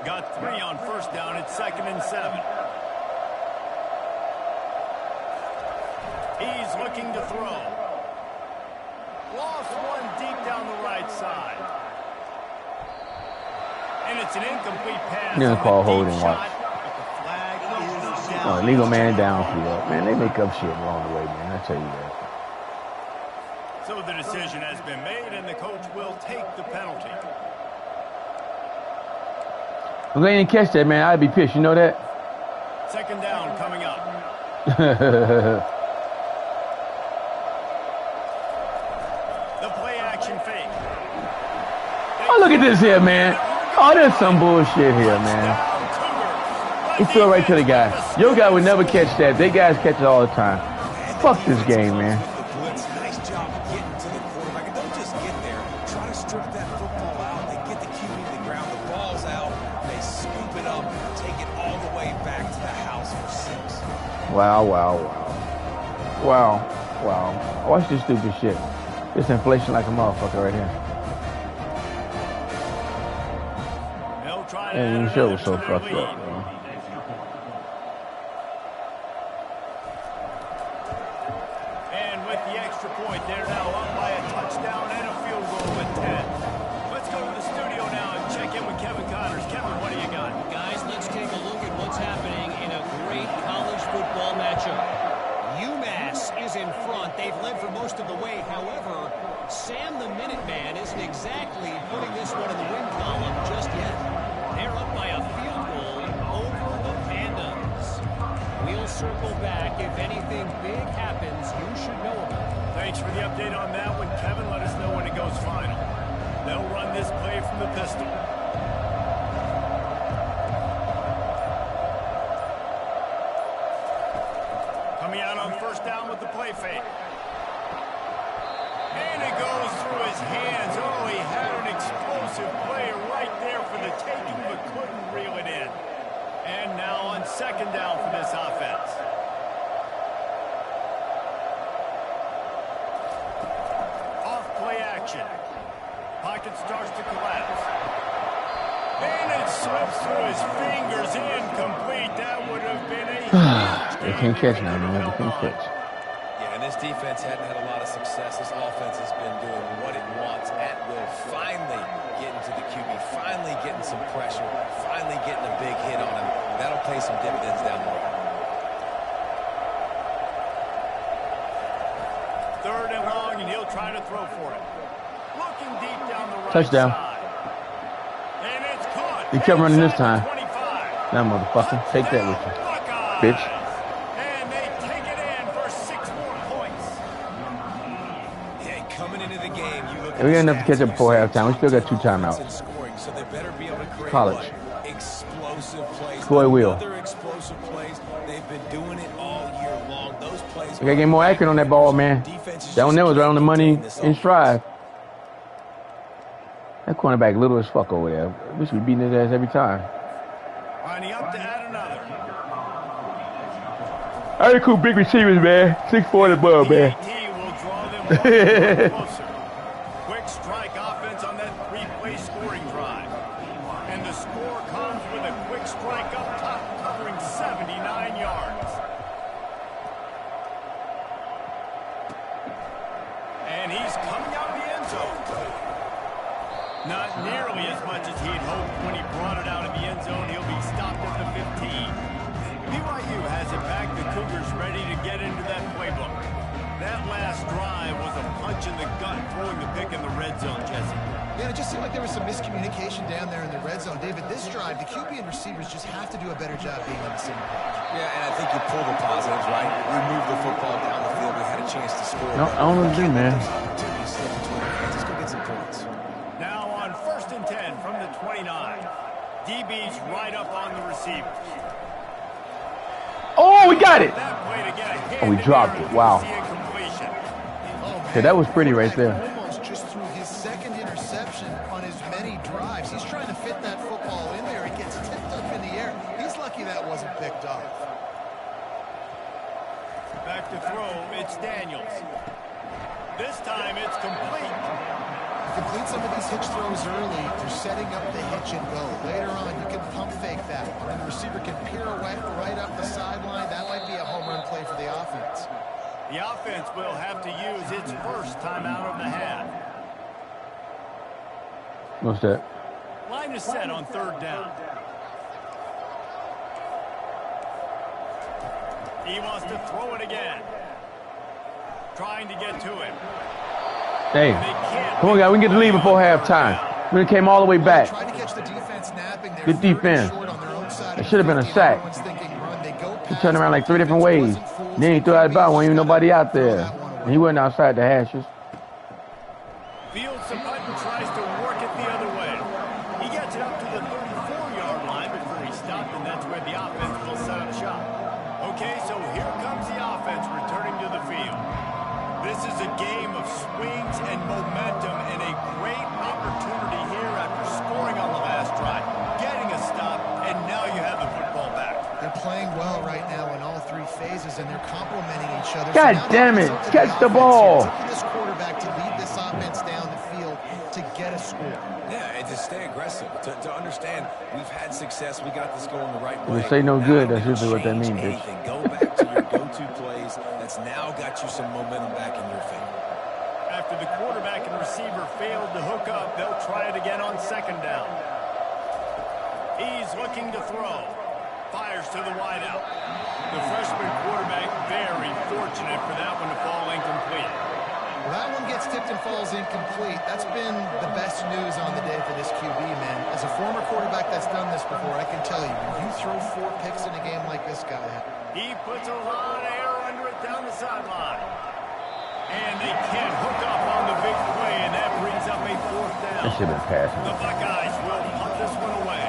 Got 3 on first down. It's 2nd and 7. He's looking to throw. Lost one deep down the right side. And it's an incomplete pass. You're gonna call holding, watch. Oh, legal man downfield. Man, they make up shit along the way, man. I tell you that. So the decision has been made, and the coach will take the penalty. If they didn't catch that, man, I'd be pissed. You know that? 2nd down coming up. The play action fake. Oh, look at this here, man. Oh, there's some bullshit here, man. He threw it right to the guy. Your guy would never catch that. They guys catch it all the time. Fuck this game, man. Nice job getting to the quarterback. And don't just get there. Try to strip that football out, they get the QB to the ground, the ball's out, they scoop it up, take it all the way back to the house for 6. Wow. Watch this stupid shit. It's inflation like a motherfucker right here. And the show was so fucked up, man. And with the extra point, they're now up by a touchdown and a field goal with 10. Let's go to the studio now and check in with Kevin Connors. Kevin, what do you got? Guys, let's take a look at what's happening in a great college football matchup. UMass is in front. They've led for most of the way. However, Sam the Minuteman isn't exactly putting this one in the win column just yet. They're up by a field goal over the Pandas. We'll circle back. If anything big happens, you should know about it. Thanks for the update on that one, Kevin. Let us know when it goes final. They'll run this play from the pistol. Coming out on first down with the play fake. And it goes through his hands. Oh, he had an explosive play right there for the taking, but couldn't reel it in. And now on second down for this offense. Off play action. Pocket starts to collapse. And it slips through his fingers, incomplete. That would have been a huge They can't catch now, man. They can't catch. Yeah, and this defense hadn't had a lot of success. This offense has been doing what it wants at will. Finally getting to the QB, finally getting some pressure, finally getting a big hit on him. That'll pay some dividends down the road. Third and long, and he'll try to throw for it. Looking deep down the right Touchdown. side. And it's caught. He kept running this time. 25. That motherfucker. Take that with you, Buckeyes. bitch. And they take it in for 6 more points. Yeah, coming into the game, you look at We got enough to catch up before halftime. We still got 2 timeouts. Scoring, so they better be able to create College. explosive plays. Scoy wheel. Other explosive plays. They've been doing it all year long. Those plays. We gotta get more accurate on that ball, man. That one there was right on the money in stride. That cornerback little as fuck over there. We should be beating his ass every time. Lining up to add another. Very cool big receivers, man. 6'4" above, man. PAT will draw them one step closer. Quick strike offense on that 3-play scoring drive. And the score comes with a quick strike up top, covering 79 yards. And he's coming out of the end zone. Not nearly as much as he'd hoped when he brought it out of the end zone. He'll be stopped at the 15. BYU has it back. The Cougars ready to get into that playbook. That last drive was a punch in the gut, throwing the pick in the red zone, Jesse. Yeah, it just seemed like there was some miscommunication down there in the red zone. David, this drive, the QB and receivers just have to do a better job being on the same page. Yeah, and I think you pull the positives, right? We moved the football down the field. We had a chance to score. No, I don't know what to do, man. Let's go get some points. Now on first and 10 from the 29. DB's right up on the receivers. Oh, we got it. That play to get a hit Oh, we in dropped there it. Wow. was the incompletion. Yeah, that was pretty right there. Almost just threw his second interception on his many drives. He's trying to fit that football in there. It gets tipped up in the air. He's lucky that wasn't picked off. Back to throw, it's Daniels. This time it's complete. Complete some of these hitch throws early. You're setting up the hitch and go. Later on, you can pump fake that. And the receiver can pirouette right up the sideline. That might be a home run play for the offense. The offense will have to use its first timeout of the half. What's that? Line is set on third down. He wants to throw it again. Trying to get to him. Hey, come on, guys. We can get the lead before halftime. We came all the way back. Tried to catch the defense napping there. Good defense. It should have been a sack. He turned around like 3 different ways. Then he threw out the ball. Wasn't even nobody out there. And he wasn't outside the hashes. Fields the punt and tries to work it the other way. He gets it up to the 34-yard line before he stopped, and that's where the offense will set up shop. Okay, so here comes the offense returning to the field. This is a game of swings and momentum and a great opportunity pieces, and they're complementing each other. God damn it. Catch the ball. This quarterback to lead this offense down the field to get a score. Yeah, and to stay aggressive, to understand we've had success, we got this going the right way. If you say no good, that's usually what that means, bitch. Go back to your go-to plays. That's now got you some momentum back in your favor. After the quarterback and receiver failed to hook up, they'll try it again on second down. He's looking to throw. Fires to the wideout. The freshman quarterback very fortunate for that one to fall incomplete. Well, that one gets tipped and falls incomplete. That's been the best news on the day for this QB, man. As a former quarterback that's done this before, I can tell you, when you throw 4 picks in a game like this guy. He puts a lot of air under it down the sideline. And they can't hook up on the big play, and that brings up a 4th down. That should have been passing. The Buckeyes will punt this one away.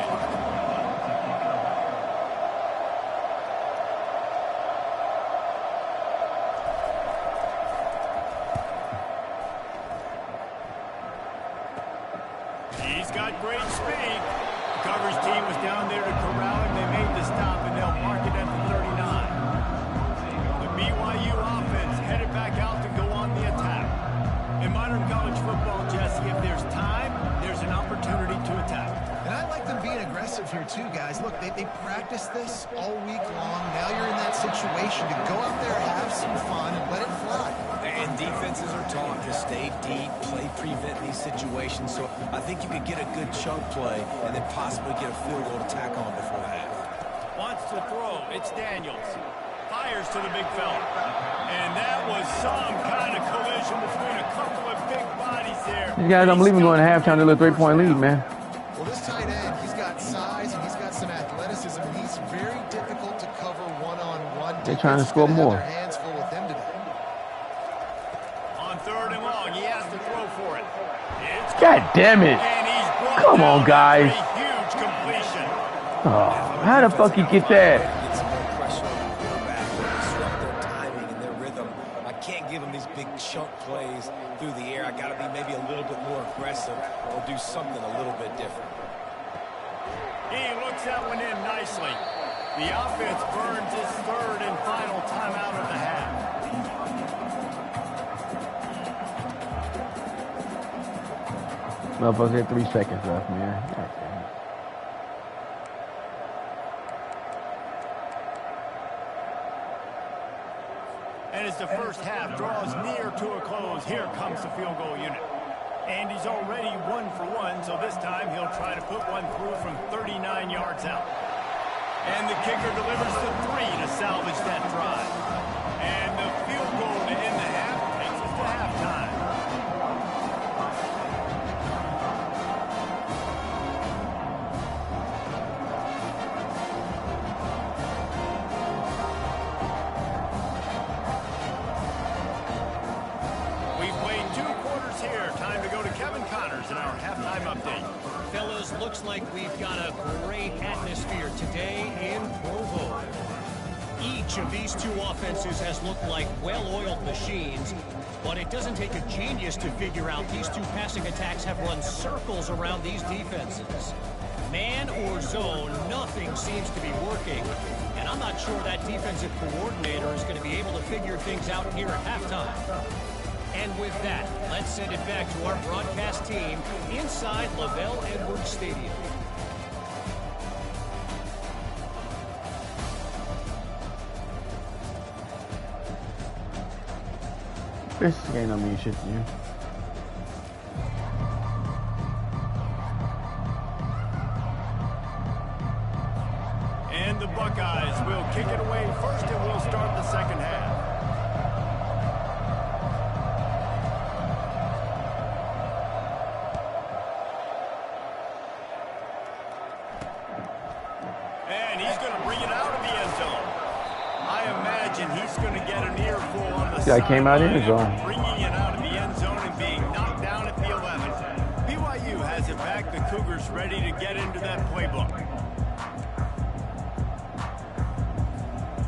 He's got great speed. The coverage team was down there to corral him. They made the stop, and they'll mark it at the 39. The BYU offense headed back out to go on the attack. In modern college football, Jesse, if there's time, there's an opportunity to attack. And I like them being aggressive here too, guys. Look, they practiced this all week long. Now you're in that situation to go out there, have some fun, and let it fly. And defenses are taught to stay deep, play prevent these situations. So I think you could get a good chunk play and then possibly get a field goal to tack on before half. Wants to throw. It's Daniels. Fires to the big fella. And that was some kind of collision between a couple of big bodies there. These guys, I'm believing going to halftime to a 3-point lead, man. Well, this tight end, he's got size and he's got some athleticism. He's very difficult to cover one-on-one. They're trying to score more. Hands full with him today. On 3rd and long, he has to throw for it. God damn it. And he's brought Come down on, guys. a huge completion. Oh, how the fuck you get that? Get some more pressure on the quarterback, disrupt their timing and their rhythm. I can't give them these big chunk plays through the air. I got to be maybe a little bit more aggressive or do something a little bit different. He looks that one in nicely. The offense burns his 3rd and final timeout of the half. Motherfucker had 3 seconds left, man. God damn it. And as the first half draws near to a close, here comes the field goal unit. And he's already 1 for 1, so this time he'll try to put one through from 39 yards out. And the kicker delivers the 3 to salvage that drive. And the field goal to end the half takes us to halftime. In our halftime update. Fellas, looks like we've got a great atmosphere today in Provo. Each of these 2 offenses has looked like well-oiled machines, but it doesn't take a genius to figure out these 2 passing attacks have run circles around these defenses. Man or zone, nothing seems to be working, and I'm not sure that defensive coordinator is going to be able to figure things out here at halftime. And with that, let's send it back to our broadcast team inside Lavelle Edwards Stadium. This game don't mean shit to you. And the Buckeyes will kick it away first, and we'll start the second half. And he's going to bring it out of the end zone. I imagine he's going to get an earful on the Yeah, I came out in the zone. Bringing it out of the end zone and being knocked down at the 11. BYU has it back. The Cougars ready to get into that playbook.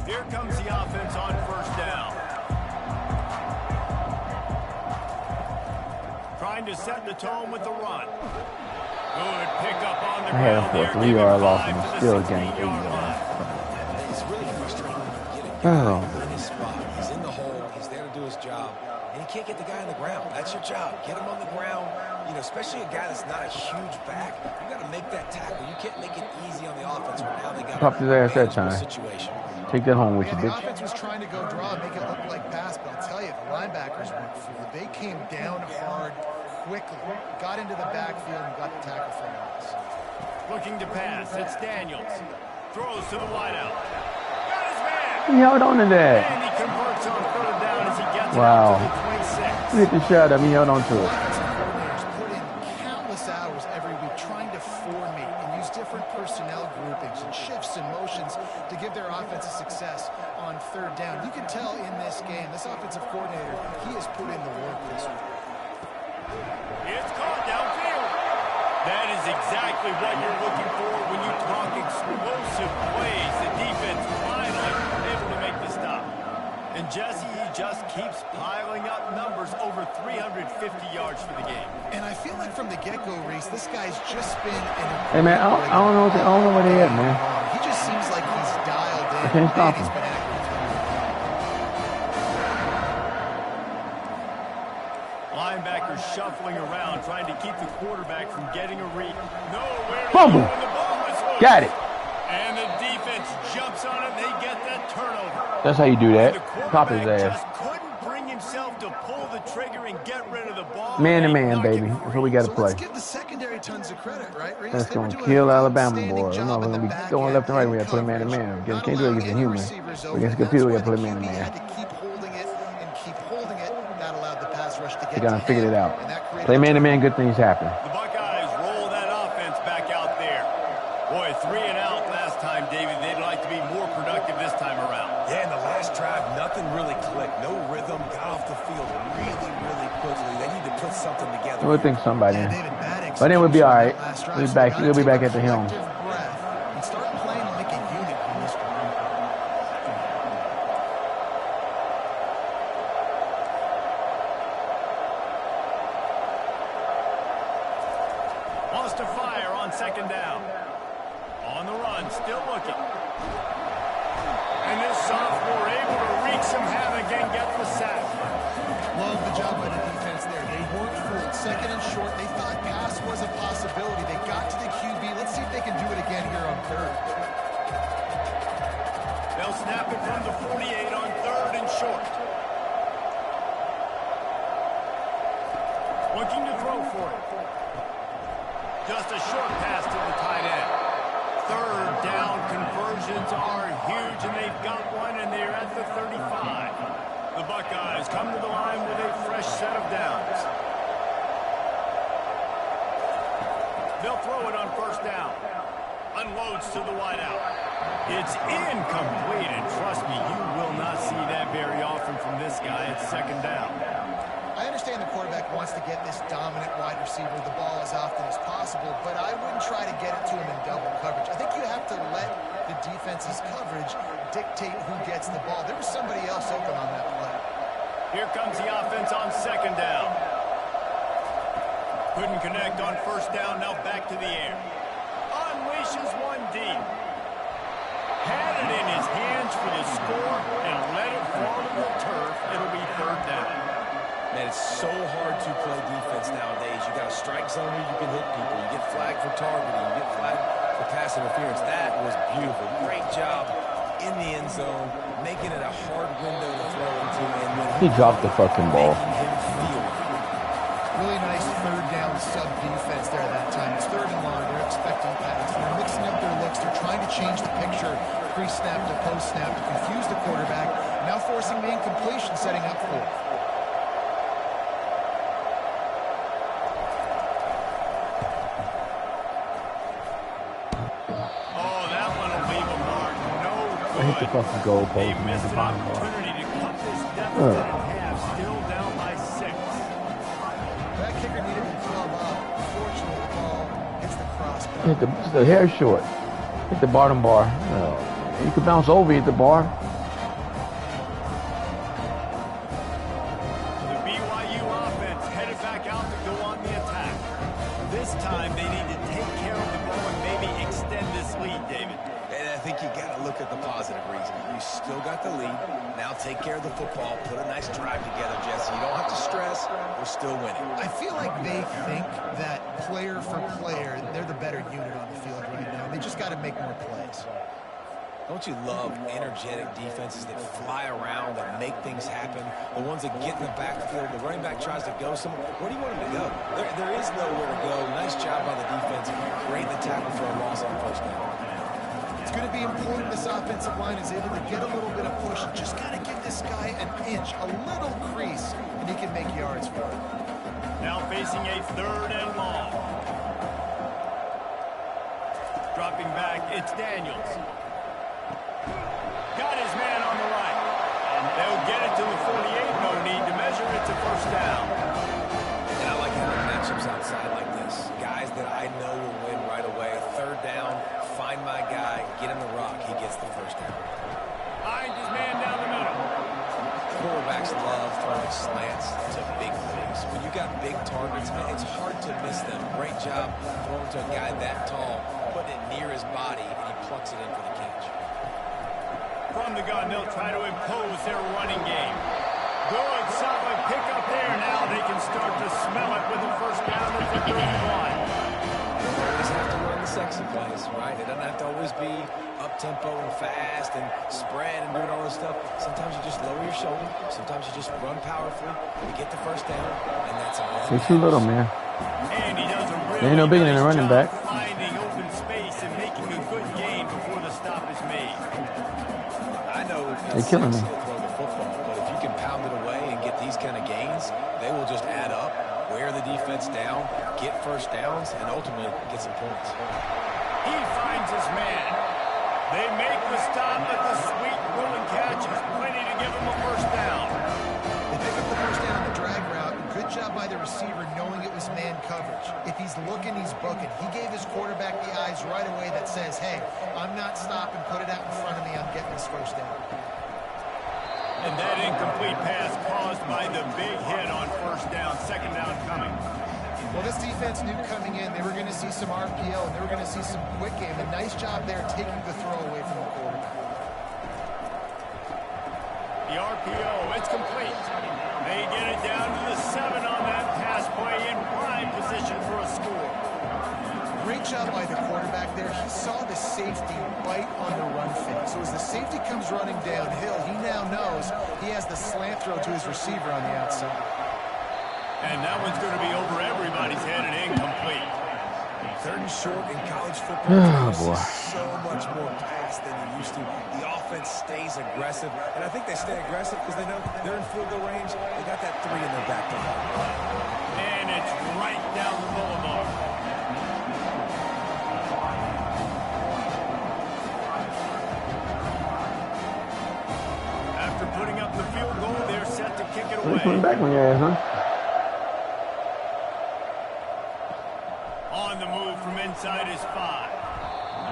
Here comes the offense on 1st down. Trying to set the tone with the run. Good pickup on the I had him ground for a there, 3-yard giving loss 5 and to the still 16-yard gained 8 line. yards. It's really frustrating when you get a Oh. guy in can't get the guy on the ground. That's your job. Get him on the ground. You know, especially a guy that's not a huge back. You got to make that tackle. You can't make it easy on the offense where now they got Popped his ass that time. Situation. Take that home with you, The bitch. offense was trying to go draw and make it look like pass, but I'll tell you, the linebackers weren't fooled. They came down hard quickly, got into the backfield, and got the tackle for loss. Looking to pass. It's Daniels. Throws to the wideout. Got his man. He held on to that. And he converts on third down as he gets Wow. it out to the 26. Hit the shot up. He held on to it. Coordinators put in countless hours every week trying to formate and use different personnel groupings and shifts and motions to give their offensive success on third down. You can tell in this game, this offensive coordinator, he has put in the work this week. It's caught downfield. That is exactly what you're looking for when you talk explosive plays. The defense finally able to make the stop. And Jesse, he just keeps piling up numbers over 350 yards for the game. And I feel like from the get-go, Reese, this guy's just been in a... Hey, man, I don't know where they at, man. He just seems like he's dialed in. I can't stop and he's him. been accurate. Linebackers shuffling around, trying to keep the quarterback from getting a read. Nowhere to Fumble. go, and the ball is loose. Got it. And the defense jumps on it, and they get that turnover. That's how you do that. The Pop his quarterback ass. just couldn't bring himself to pull the trigger and get rid of the ball. Man to and he man, knocked baby. it That's what we got to So play. let's give the secondary tons of credit, right, Reese? That's They were going to doing kill an Alabama, outstanding boy. I'm job not in going to the be back going end left and right. in We got to play man to coverage. man. Not Can't do it allowing against a any human. receivers Against a open. computer, we That's got to play why man to the QB man. had to keep holding it and keep holding it. That allowed the pass rush to get They got to to figure him, it out. and that created Play a man to man, turnover. good things happen. The Buckeyes roll that offense back out there. Boy, 3 and out last time, David. They'd like to be more productive this time around. Yeah, in the last drive, nothing really clicked. No rhythm. Got off the field really, really quickly. They need to put something together. We'll think somebody. Yeah, David, bad But then we'll be all right. execution on that last drive, We'll be so back. gotta We'll be take back a at the helm. collective breath and start playing like a unit in this one. Wants to fire on second down. On the run, still looking. And this sophomore able to wreak some havoc and get the sack. Love the job by the defense there. They weren't fooled. Second and short, they thought pass was a possibility. They got to the QB. Let's see if they can do it again here on third. They'll snap it from the 48 on third and short. Looking to throw for it. Just a short pass to the tight end. Third down conversions are huge, and they've got one, and they're at the 35. The Buckeyes come to the line with a fresh set of downs. They'll throw it on first down. Unloads to the wideout. It's incomplete, and trust me, you will not see that very often from this guy at second down. I understand the quarterback wants to get this dominant wide receiver the ball as often as possible, but I wouldn't try to get it to him in double coverage. I think you have to let the defense's coverage dictate who gets the ball. There was somebody else open on that play. Here comes the offense on second down. Couldn't connect on first down, now back to the air. Unleashes one deep. Had it in his hands for the score and let it fall to the turf. It'll be third down. Man, it's so hard to play defense nowadays. You got a strike zone where you can hit people. You get flagged for targeting. You get flagged for pass interference. That was beautiful. Great job in the end zone, making it a hard window to throw into. And when He dropped the fucking ball. making him feel it. Really nice third down sub defense there that time. It's third and long. They're expecting pass. They're mixing up their looks. They're trying to change the picture pre-snap to post-snap to confuse the quarterback. Now forcing the incompletion, setting up for it. Oh, that one will leave a mark. No I hit the good. fucking goal They post, man, missed the an bottom bar. opportunity to cut this deficit in half. Still down by 6. That kicker needed to club up. Unfortunately, the ball hits the crossbar. Hit the hair short. Hit the bottom bar. You could bounce over at the bar. The BYU offense headed back out to go on the attack. This time they need to take care of the ball and maybe extend this lead, David. And it I think you got to look at the positive reason. You still got the lead. Now take care of the football. Put a nice drive together, Jesse. You don't have to stress. We're still winning. I feel like they think that player for player, they're the better unit on the field right now. They just got to make more plays. Don't you love energetic defenses that fly around, that make things happen? The ones that get in the backfield, the running back tries to go somewhere. Where do you want him to go? There is nowhere to go. Nice job by the defense. Great the tackle for a loss on first down. It's going to be important this offensive line is able to get a little bit of push. Just got to give this guy an inch, a little crease, and he can make yards for it. Now facing a 3rd and long. Dropping back, it's Daniels. Got his man on the right. And they'll get it to the 48. No need to measure. It's a first down. And I like having matchups outside like this. Guys that I know will win right away. 3rd down, find my guy, get him the rock. He gets the first down. Finds his man down the middle. Quarterbacks love throwing slants to big plays. When you got big targets, man, it's hard to miss them. Great job throwing to a guy that tall, putting it near his body, and he plucks it in for the catch. From the gun, they'll try to impose their running game. Good, solid pickup there. Now they can start to smell it with the first down at the 31. You always have to run the sexy plays, right? It doesn't have to always be up-tempo and fast and spread and doing all this stuff. Sometimes you just lower your shoulder. Sometimes you just run powerfully. You get the first down, and that's all. He's too little, man. And he does a really They ain't no bigger than a running back. finding open space and making a good gain before the stop is made. I know They're killing me. to throw the football, but if you can pound it away and get these kind of gains, they will just add up, wear the defense down, get first downs, and ultimately get some points. He finds his man. They make the stop, but the sweet rolling catch is plenty to give him a first down. They pick up the first down on the drag route. Good job by the receiver knowing it was man coverage. If he's looking, he's booking. He gave his quarterback the eyes right away that says, hey, I'm not stopping. Put it out in front of me. I'm getting this first down. And that incomplete pass caused by the big hit on first down. 2nd down coming. Well, this defense knew coming in they were going to see some RPO and they were going to see some quick game. A nice job there taking the throw away from the quarterback. The RPO, it's complete. They get it down to the 7 on that pass play in prime position for a score. Great job by the quarterback there. He saw the safety bite on the run fake. So as the safety comes running downhill, he now knows he has the slant throw to his receiver on the outside. And that one's going to be over everybody's head and incomplete. 3rd and short in college football. Oh, boy. So much more pass than you used to. The offense stays aggressive, and I think they stay aggressive because they know they're in field goal range. They got that 3 in their back pocket. And it's right down the boulevard. After putting up the field goal, they're set to kick it They putting away. back on your ass, huh? On the move from inside his 5.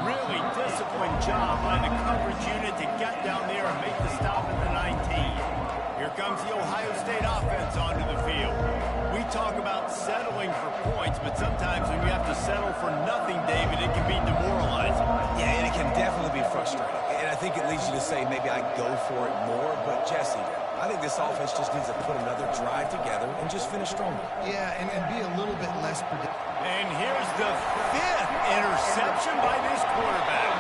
Really disciplined job by the coverage unit to get down there and make the stop at the 19. Here comes the Ohio State offense onto the field. We talk about settling for points, but sometimes when you have to settle for nothing, David, it can be demoralizing. Yeah, and it can definitely be frustrating. And I think it leads you to say maybe I go for it more. But, Jesse, I think this offense just needs to put another drive together and just finish stronger. Yeah, and be a little bit less predictable. And here's the 5th interception by this quarterback.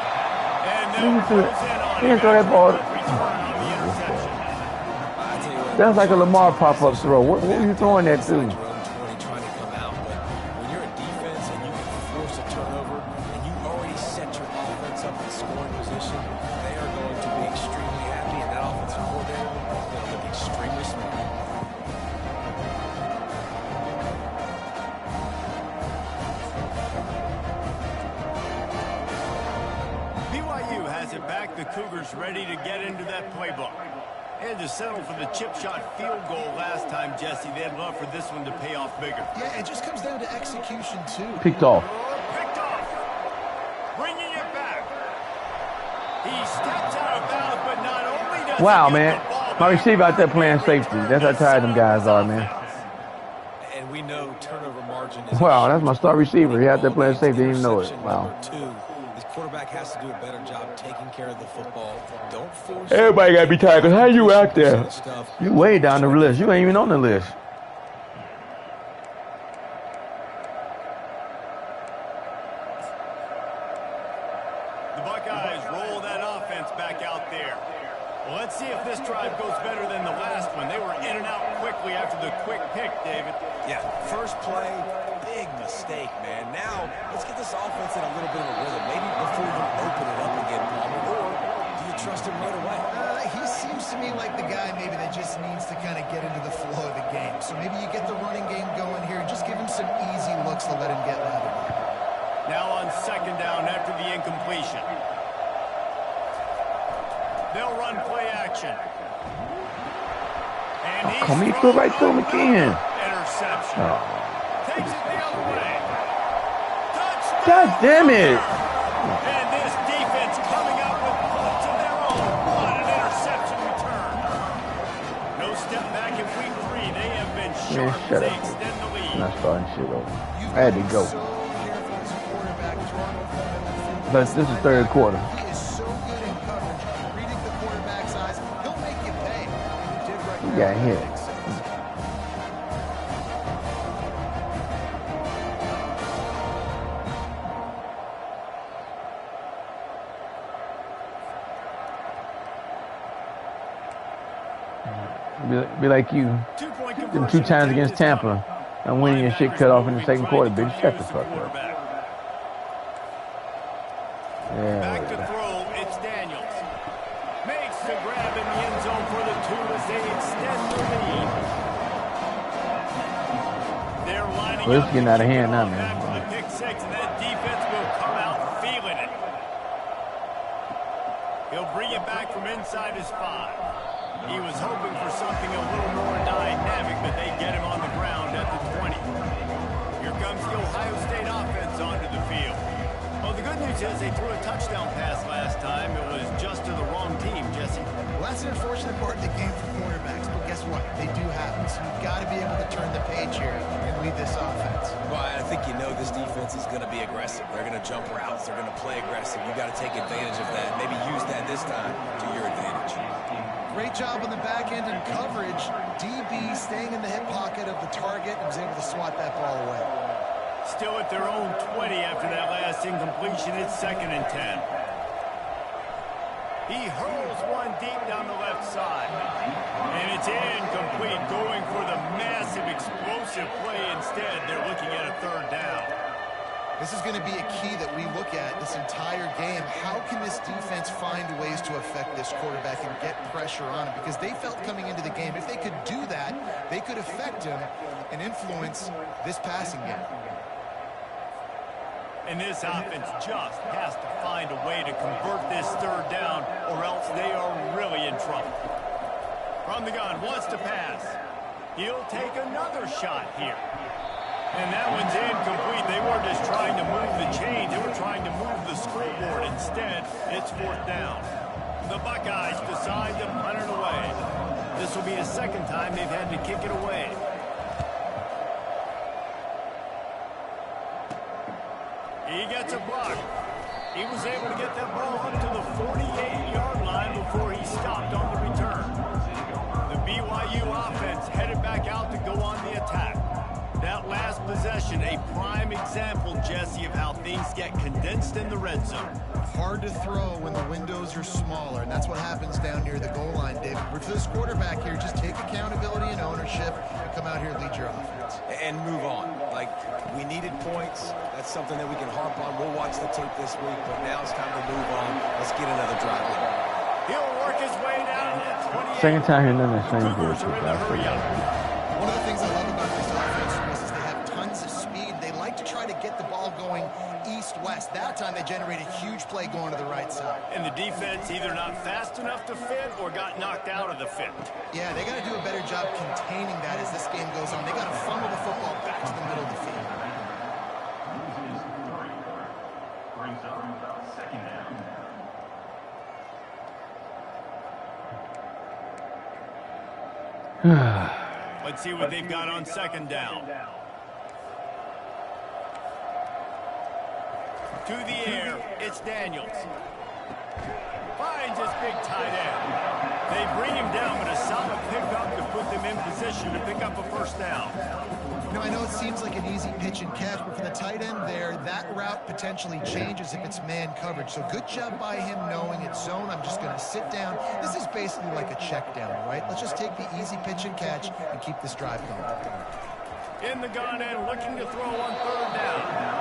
And He then can goes in on he can throw that ball. return on the interception. I tell you what, That's like a Lamar pop-up throw. What were you throwing that to? Trying to come out, but when you're a defense and you can force a turnover and you already set your offense up in scoring position, they are going to be extremely happy, and that offensive coordinator is going to look extremely smart. BYU has it back. The Cougars ready to get into that playbook. Had to settle for the chip shot field goal last time, Jesse. They'd love for this one to pay off bigger. Yeah, it just comes down to execution, too. Picked off. Picked off. Bringing it back. He steps out of bounds, but not only does Wow, he get man. the ball My back, receiver out there playing safety. That's how tired them guys are, man. And we know turnover margin is Wow, that's my star receiver. He out there playing safety. Didn't even know it. Wow. Number 2 This quarterback has to do a better job taking care of the football. Don't force. Everybody got to be tackled. How you out there? You way down the list. You ain't even on the list. The Buckeyes roll that offense back out there. Well, let's see if this drive goes better than the last one. They were in and out quickly after the quick pick, David. Yeah, first play, big mistake, man. Now, let's get this offense in a little bit of a rhythm. Maybe before you open it up again, Palmer, or do you trust him right away? He seems to me like the guy maybe that just needs to kind of get into the flow of the game. So maybe you get the running game going here. Just give him some easy looks to let him get lathered up. Now on second down after the incompletion. They'll run play action. And he's Come here, right to him again. Interception. Oh. Takes it the other way. Touchdown. God damn it. And this defense coming out with points of their own. What an interception return. No step back in week 3. They have been sharp as shut they up. extend the lead. I'm not starting shit over. I had to go. So careful as a quarterback throwing over the middle of the field. But this is third quarter. He is so good in coverage, reading the quarterback's eyes. He'll make you pay. And he did right He there. got hit. Be like you. 2-point Them conversion 2 times attempt against is Tampa. up. And winning your shit cut off in the second quarter, bitch. Shut the Use fuck up. quarterback. Back Yeah. to throw, it's Daniels. Makes the grab in the end zone for the 2 as they extend the lead. They're lining Well, it's up getting to out of kick hand it now, off man. after the pick 6, and that defense will come out feeling it. He'll bring it back from inside his 5. He was hoping for something a little more dynamic, but they get him on the ground at the 20. Here comes the Ohio State offense onto the field. Well, the good news is they threw a touchdown pass last time. It was just to the wrong team, Jesse. Well, that's an unfortunate part of the game for quarterbacks, but guess what? They do happen. So you've got to be able to turn the page here and lead this offense. Well, I think you know this defense is going to be aggressive. They're going to jump routes. They're going to play aggressive. You got to take advantage of that. Maybe use that this time to your advantage. Great job on the back end and coverage. DB staying in the hip pocket of the target and was able to swat that ball away. Still at their own 20 after that last incompletion. It's 2nd and 10. He hurls one deep down the left side. And it's incomplete, going for the massive explosive play instead. They're looking at a 3rd down. This is going to be a key that we look at this entire game. How can this defense find ways to affect this quarterback and get pressure on him? Because they felt coming into the game, if they could do that, they could affect him and influence this passing game. And this offense just has to find a way to convert this 3rd down, or else they are really in trouble. From the gun, wants to pass. He'll take another shot here. And that one's incomplete. They weren't just trying to move the chains. They were trying to move the scoreboard. Instead, it's 4th down. The Buckeyes decide to punt it away. This will be a 2nd time they've had to kick it away. He gets a block. He was able to get that ball up to the 48-yard line before he stopped on the return. The BYU offense headed back out to go on the attack. That last possession, a prime example, Jesse, of how things get condensed in the red zone. Hard to throw when the windows are smaller, and that's what happens down near the goal line, David. For this quarterback here, just take accountability and ownership and come out here and lead your offense. And move on. Like, we needed points. That's something that we can harp on. We'll watch the tape this week, but now it's time to move on. Let's get another drive in. He'll work his way down at 28. Second time he's done the same Cougars are in the hurry up. One of the things I love about this offense is they have tons of speed. They like to try to get the ball going east-west. That time they generated a huge play going to the right side. And the defense either not fast enough to fit or got knocked out of the fit. Yeah, they got to do a better job containing that as this game goes on. They got to funnel the football back to the middle of the field. Brings up 2nd down. Let's see what they've got on 2nd down. To the air, it's Daniels. Finds his big tight end. They bring him down, but a solid pickup to put them in position to pick up a first down. You know, I know it seems like an easy pitch and catch, but for the tight end there, that route potentially changes if it's man coverage. So good job by him knowing it's zone. I'm just going to sit down. This is basically like a check down, right? Let's just take the easy pitch and catch and keep this drive going. In the gun and looking to throw on third down.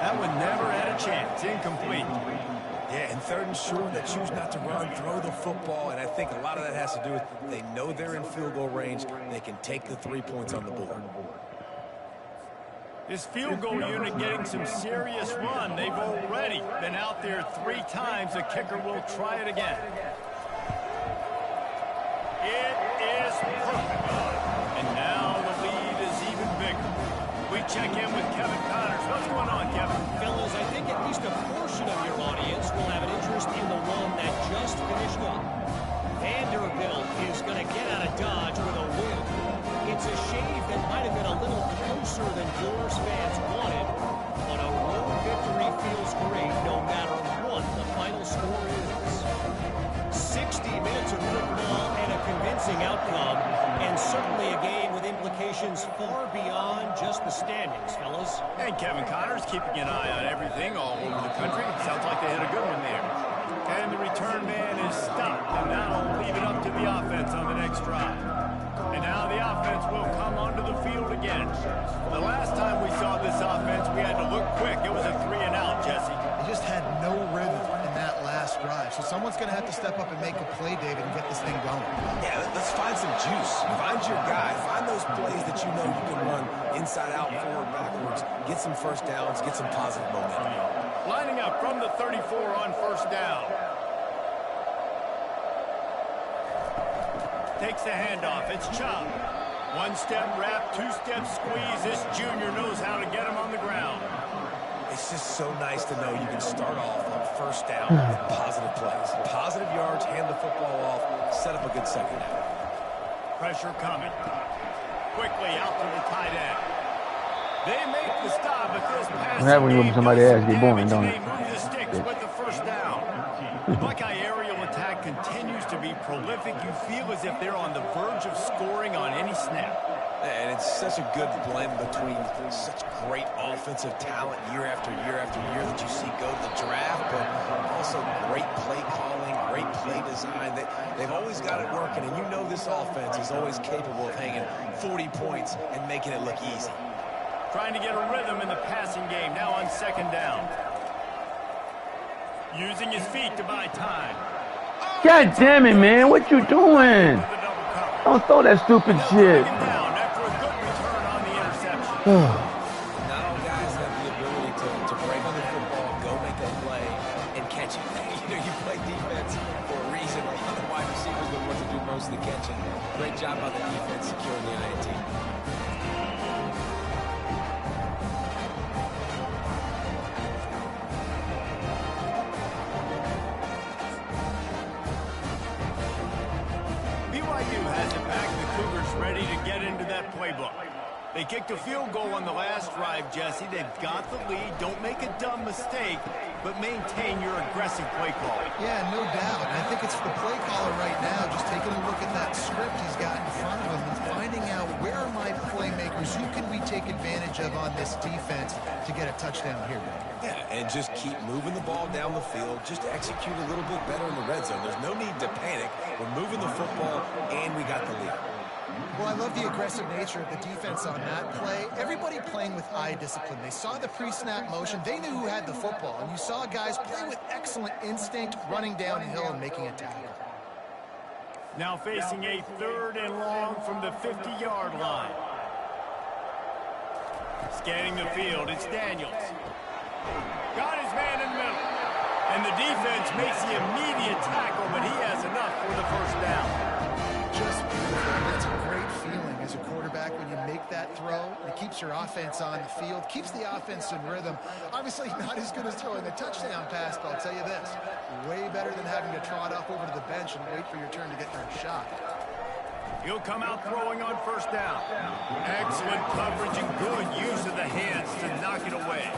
That one never had a chance. Incomplete. Yeah, and third and short, they choose not to run, throw the football, and I think a lot of that has to do with they know they're in field goal range. They can take the 3 points on the board. This field goal unit getting some serious run. They've already been out there 3 times. The kicker will try it again. It is perfect. And now the lead is even bigger. We check in with Kevin Connors. What's going on, Kevin? Fellas, I think at least a portion of your audience will have an interest in the one that just finished up. Vanderbilt is going to get out of Dodge with a win. It's a shave that might have been a little closer than Doors fans wanted, but a road victory feels great no matter what the final score is. 60 minutes of football and a convincing outcome, and certainly a game with implications far beyond just the standings, fellas. And Kevin Connors keeping an eye on everything all over the country. Sounds like they had a good one there. And the return man is stopped, and that'll leave it up to the offense on the next drive. And now the offense will come onto the field again. The last time we saw this offense, we had to look quick. It was a 3-and-out, Jesse. They just had no rhythm in that last drive. So someone's going to have to step up and make a play, David, and get this thing going. Yeah, let's find some juice. Find your guy. Find those plays that you know you can run inside out, forward, backwards. Get some first downs. Get some positive momentum. Lining up from the 34 on first down. Takes the handoff. It's Chop. One-step wrap, two-step squeeze. This junior knows how to get him on the ground. It's just so nice to know you can start off on first down with positive plays. Positive yards, hand the football off, set up a good second down. Pressure coming. Quickly out to the tight end. They make the stop, but this pass When you whoop somebody's ass, get boring, don't they it? move the sticks with the first down. The Buckeye aerial attack continues to be prolific. You feel as if they're on the verge of scoring on any snap. And it's such a good blend between such great offensive talent year after year after year that you see go to the draft, but also great play calling, great play design. They've always got it working, and you know this offense is always capable of hanging 40 points and making it look easy. Trying to get a rhythm in the passing game, now on second down. Using his feet to buy time. God damn it, man. What you doing? Don't throw that stupid shit. Down after a good return on the interception. Not all guys have the ability to break on the football, go make a play, and catch it. You know, you play defense for a reason. A lot of the wide receivers are the ones that do most of the catching. Great job by the defense securing the NIT. BYU has it back. The Cougars ready to get into that playbook. They kicked a field goal on the last drive, Jesse. They've got the lead. Don't make a dumb mistake, but maintain your aggressive play call. Yeah, no doubt. And I think it's the play caller right now just taking a look at that script he's got in front of him and finding out where are my playmakers, who can we take advantage of on this defense to get a touchdown here, Ben? Yeah, and just keep moving the ball down the field. Just execute a little bit better in the red zone. There's no need to panic. We're moving the football, and we got the lead. Well, I love the aggressive nature of the defense on that play. Everybody playing with eye discipline. They saw the pre-snap motion. They knew who had the football. And you saw guys play with excellent instinct, running downhill and making a tackle. Now facing a 3rd and long from the 50-yard line. Scanning the field, it's Daniels. Got his man in the middle. And the defense makes the immediate tackle, but he has enough for the first down. Just beautiful. That's a great feeling as a quarterback when you make that throw. It keeps your offense on the field, keeps the offense in rhythm. Obviously not as good as throwing a touchdown pass, but I'll tell you this, way better than having to trot off over to the bench and wait for your turn to get your shot. He'll come out throwing on first down. Excellent coverage and good use of the hands to knock it away.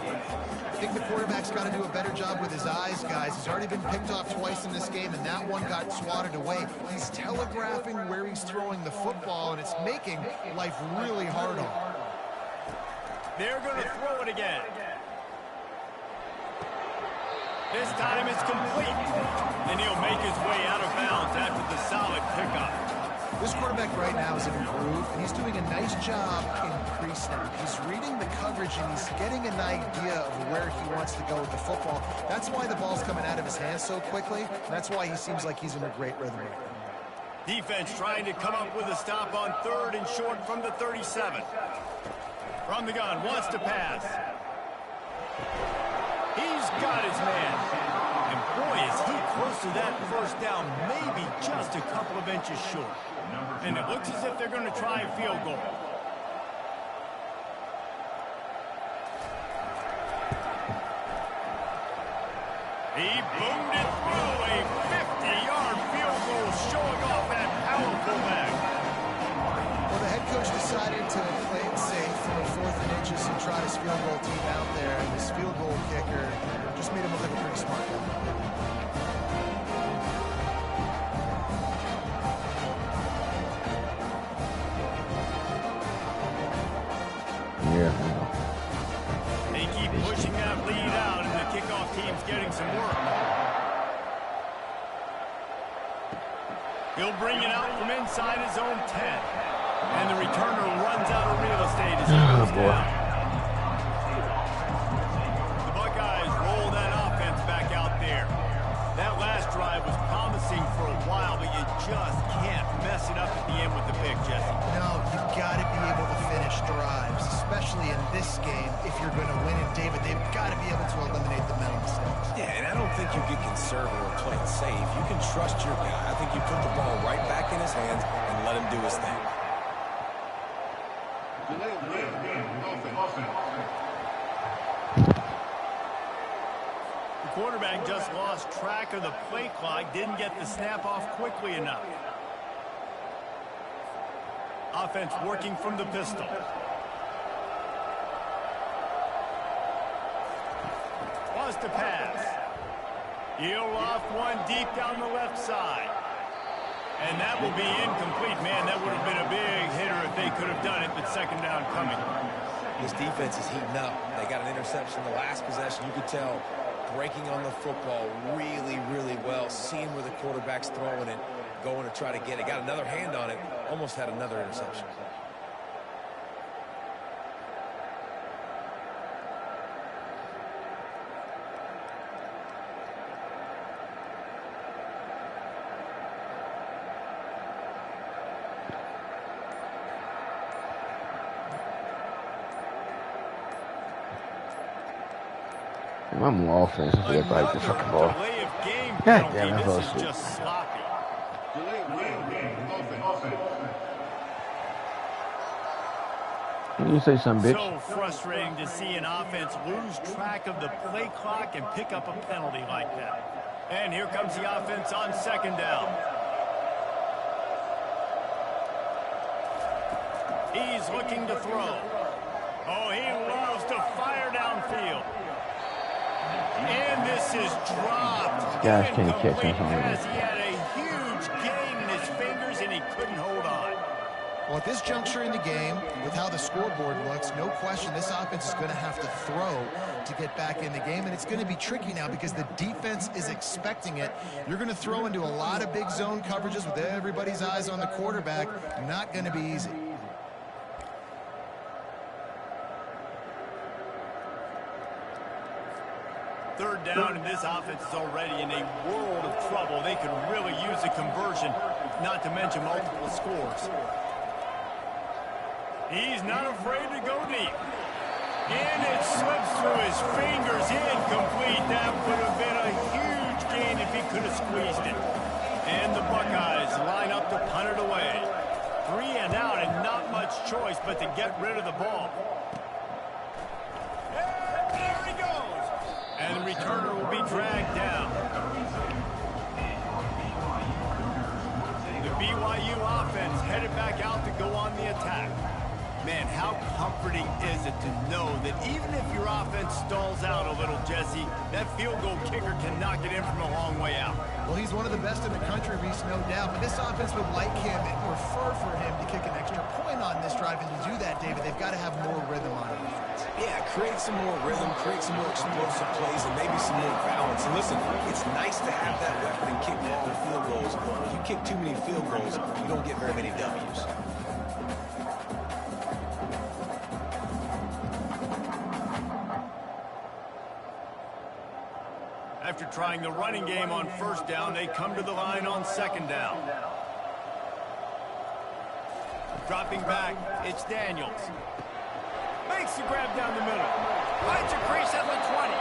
think the quarterback's got to do a better job with his eyes, guys. He's already been picked off twice in this game, and that one got swatted away. He's telegraphing where he's throwing the football, and it's making life really hard on him. They're going to throw it again. This time it's complete. And he'll make his way out of bounds after the solid pickup. This quarterback right now is in a groove, and he's doing a nice job in pre-snap. He's reading the coverage, and he's getting an idea of where he wants to go with the football. That's why the ball's coming out of his hands so quickly. That's why he seems like he's in a great rhythm right now. Defense trying to come up with a stop on 3rd and short from the 37. From the gun, wants to pass. He's got his man. And boy, is he close to that first down, maybe just a couple of inches short. And it looks as if they're going to try a field goal. He boomed it through a 50-yard field goal, showing off that powerful leg. Well, the head coach decided to play it safe for a 4th and inches and try his field goal team out there. And this field goal kicker just made him look like a pretty smart guy. Yeah. They keep pushing that lead out, and the kickoff team's getting some work. He'll bring it out from inside his own 10. And the returner runs out of real estate as he goes down. The Buckeyes roll that offense back out there. That last drive was promising for a while, but you just can't mess it up at the end with the pick, Jesse. No, you've got to be able to finish drives, especially in this game. If you're going to win it, David, they've got to be able to eliminate the mental mistakes. Yeah, and I don't think you get conservative or play it safe. You can trust your guy. I think you put the ball right back in his hands and let him do his thing. The quarterback just lost track of the play clock, didn't get the snap off quickly enough. Offense working from the pistol. Wants to pass. He'll off one deep down the left side. And that will be incomplete. Man, that would have been a big hitter if they could have done it, but second down coming. This defense is heating up. They got an interception the last possession. You could tell breaking on the football really, really well, seeing where the quarterback's throwing it, going to try to get it. Got another hand on it, almost had another interception. I'm more offense if I like the fucking ball. God damn it, this is just sloppy. Can you say something, bitch? So frustrating to see an offense lose track of the play clock and pick up a penalty like that. And here comes the offense on second down. He's looking to throw. Oh, he loves to fire downfield. And this is dropped. Guys can't catch him. He had a huge gain in his fingers and he couldn't hold on. Well, at this juncture in the game, with how the scoreboard looks, no question this offense is going to have to throw to get back in the game, and it's going to be tricky now because the defense is expecting it. You're going to throw into a lot of big zone coverages with everybody's eyes on the quarterback. Not going to be easy. Third down, and this offense is already in a world of trouble. They could really use a conversion, not to mention multiple scores. He's not afraid to go deep. And it slips through his fingers, incomplete. That would have been a huge gain if he could have squeezed it. And the Buckeyes line up to punt it away. 3 and out, and not much choice but to get rid of the ball. And there he goes. And the returner will be dragged down. The BYU offense headed back out to go on the attack. Man, how comforting is it to know that even if your offense stalls out a little, Jesse. That field goal kicker can knock it in from a long way out. Well, he's one of the best in the country, Reese, no doubt. But this offense would like him and prefer for him to kick an extra point on this drive. And to do that, David, they've got to have more rhythm on offense. Yeah, create some more rhythm, create some more explosive plays, and maybe some more balance. And listen, it's nice to have that weapon and kick long field goals. If you kick too many field goals, you don't get very many W's. After trying the running game on first down, they come to the line on second down. Dropping back, it's Daniels. Makes the grab down the middle. Finds a crease at the 20.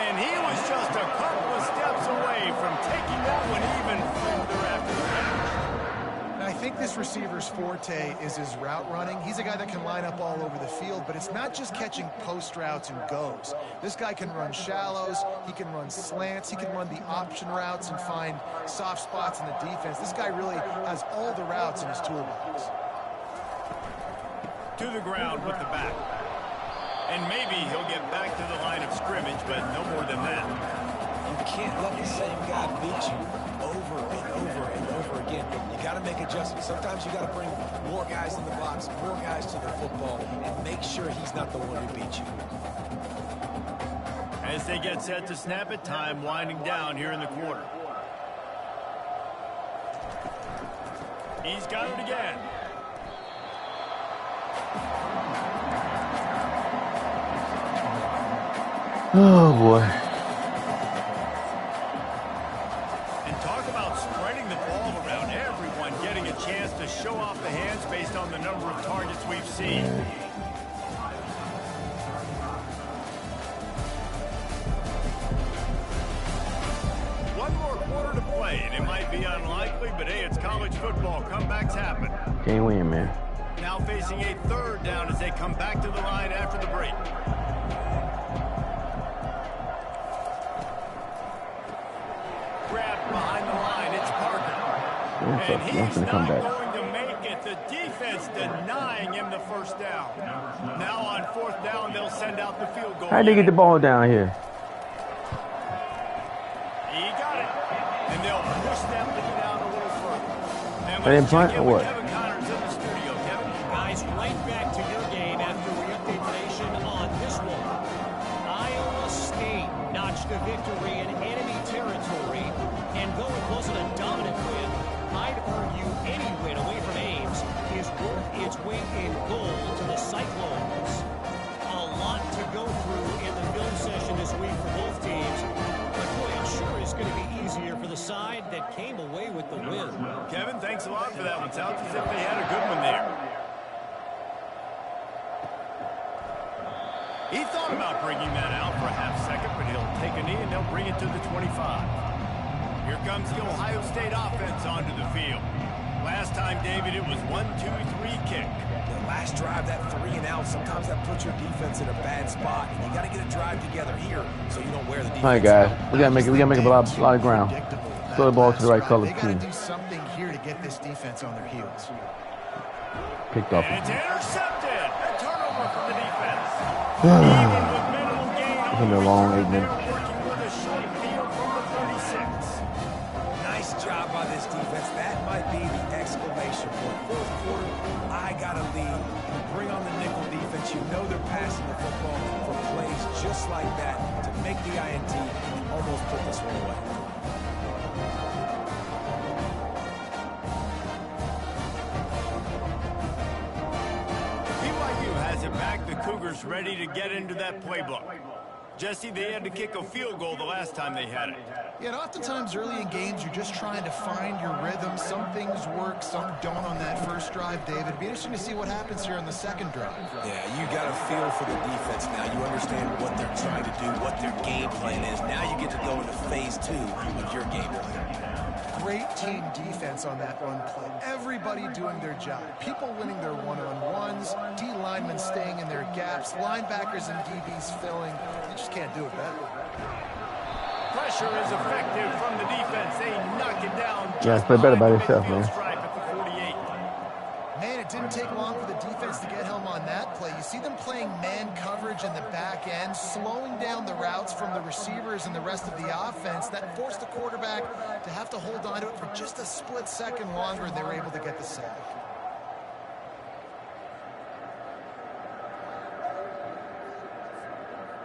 And he was just a couple of steps away from taking that one even further after the catch. I think this receiver's forte is his route running. He's a guy that can line up all over the field, but it's not just catching post routes and goes. This guy can run shallows, he can run slants, he can run the option routes and find soft spots in the defense. This guy really has all the routes in his toolbox. To the ground with the back. And maybe he'll get back to the line of scrimmage, but no more than that. You can't let the same guy beat you over and over and over again. You got to make adjustments. Sometimes you got to bring more guys in the box, more guys to the football, and make sure he's not the one who beat you. As they get set to snap it, time winding down here in the quarter. He's got it again. Oh, boy. And talk about spreading the ball around, everyone getting a chance to show off the hands based on the number of targets we've seen. One more quarter to play, and it might be unlikely, but hey, it's college football. Comebacks happen. Can't win, man. Now facing a third down as they come back to the line after the break. Grabbed behind the line, it's Parker. And he's not going to make it. The defense denying him the first down. Now on fourth down, they'll send out the field goal. How'd they get the ball down here? He got it. And they'll push that lead out a little further. And They didn't punt or what? Kevin Connor's in the studio. Kevin? Guys, right back to your game after we update the nation on this one. Iowa State notched a victory in enemy territory, and though it wasn't a dominant win, I'd argue any win away from Ames is worth its weight in gold to the Cyclones. A lot to go through in the film session this week for both teams, but boy, it sure is going to be easier for the side that came away with the win. Kevin, thanks a lot for that one. Sounds as if they had a good one there. He thought about bringing that out for a half second, but he'll take a knee and they'll bring it to the 25. Here comes the Ohio State offense onto the field. Last time, David, it was 1-2-3 kick. The last drive, that 3 and out, sometimes that puts your defense in a bad spot. And you got to get a drive together here so you don't wear the defense. All right, guys. We gotta make a lot of ground. Throw the ball to the right color. They got to do something here to get this defense on their heels. Picked off. And it's intercepted. A turnover from the defense. Even with minimal gain, It's been a long 8 minutes. they're working with a short field from the 36. Nice job by this defense. That might be the exclamation point. Fourth quarter, I got a lead. You bring on the nickel defense. You know they're passing the football for plays just like that to make the INT and almost put this one away. BYU has it back. The Cougars ready to get into that playbook. Jesse, they had to kick a field goal the last time they had it. Yeah, and oftentimes early in games, you're just trying to find your rhythm. Some things work, some don't on that first drive, David. It'd be interesting to see what happens here on the second drive. Yeah, you got a feel for the defense now. You understand what they're trying to do, what their game plan is. Now you get to go into phase 2 of your game plan. Great team defense on that run play. Everybody doing their job. People winning their one-on-ones, D linemen staying in their gaps, linebackers and DBs filling. You just can't do it better. Pressure is effective from the defense. They knock it down. Yeah, play better by yourself, man. Stripe at the 48. Man, it didn't take long for the defense to get home on that play. You see them playing man coverage in the back end, slowing down the routes from the receivers and the rest of the offense. That forced the quarterback to have to hold on to it for just a split second longer, and they were able to get the sack.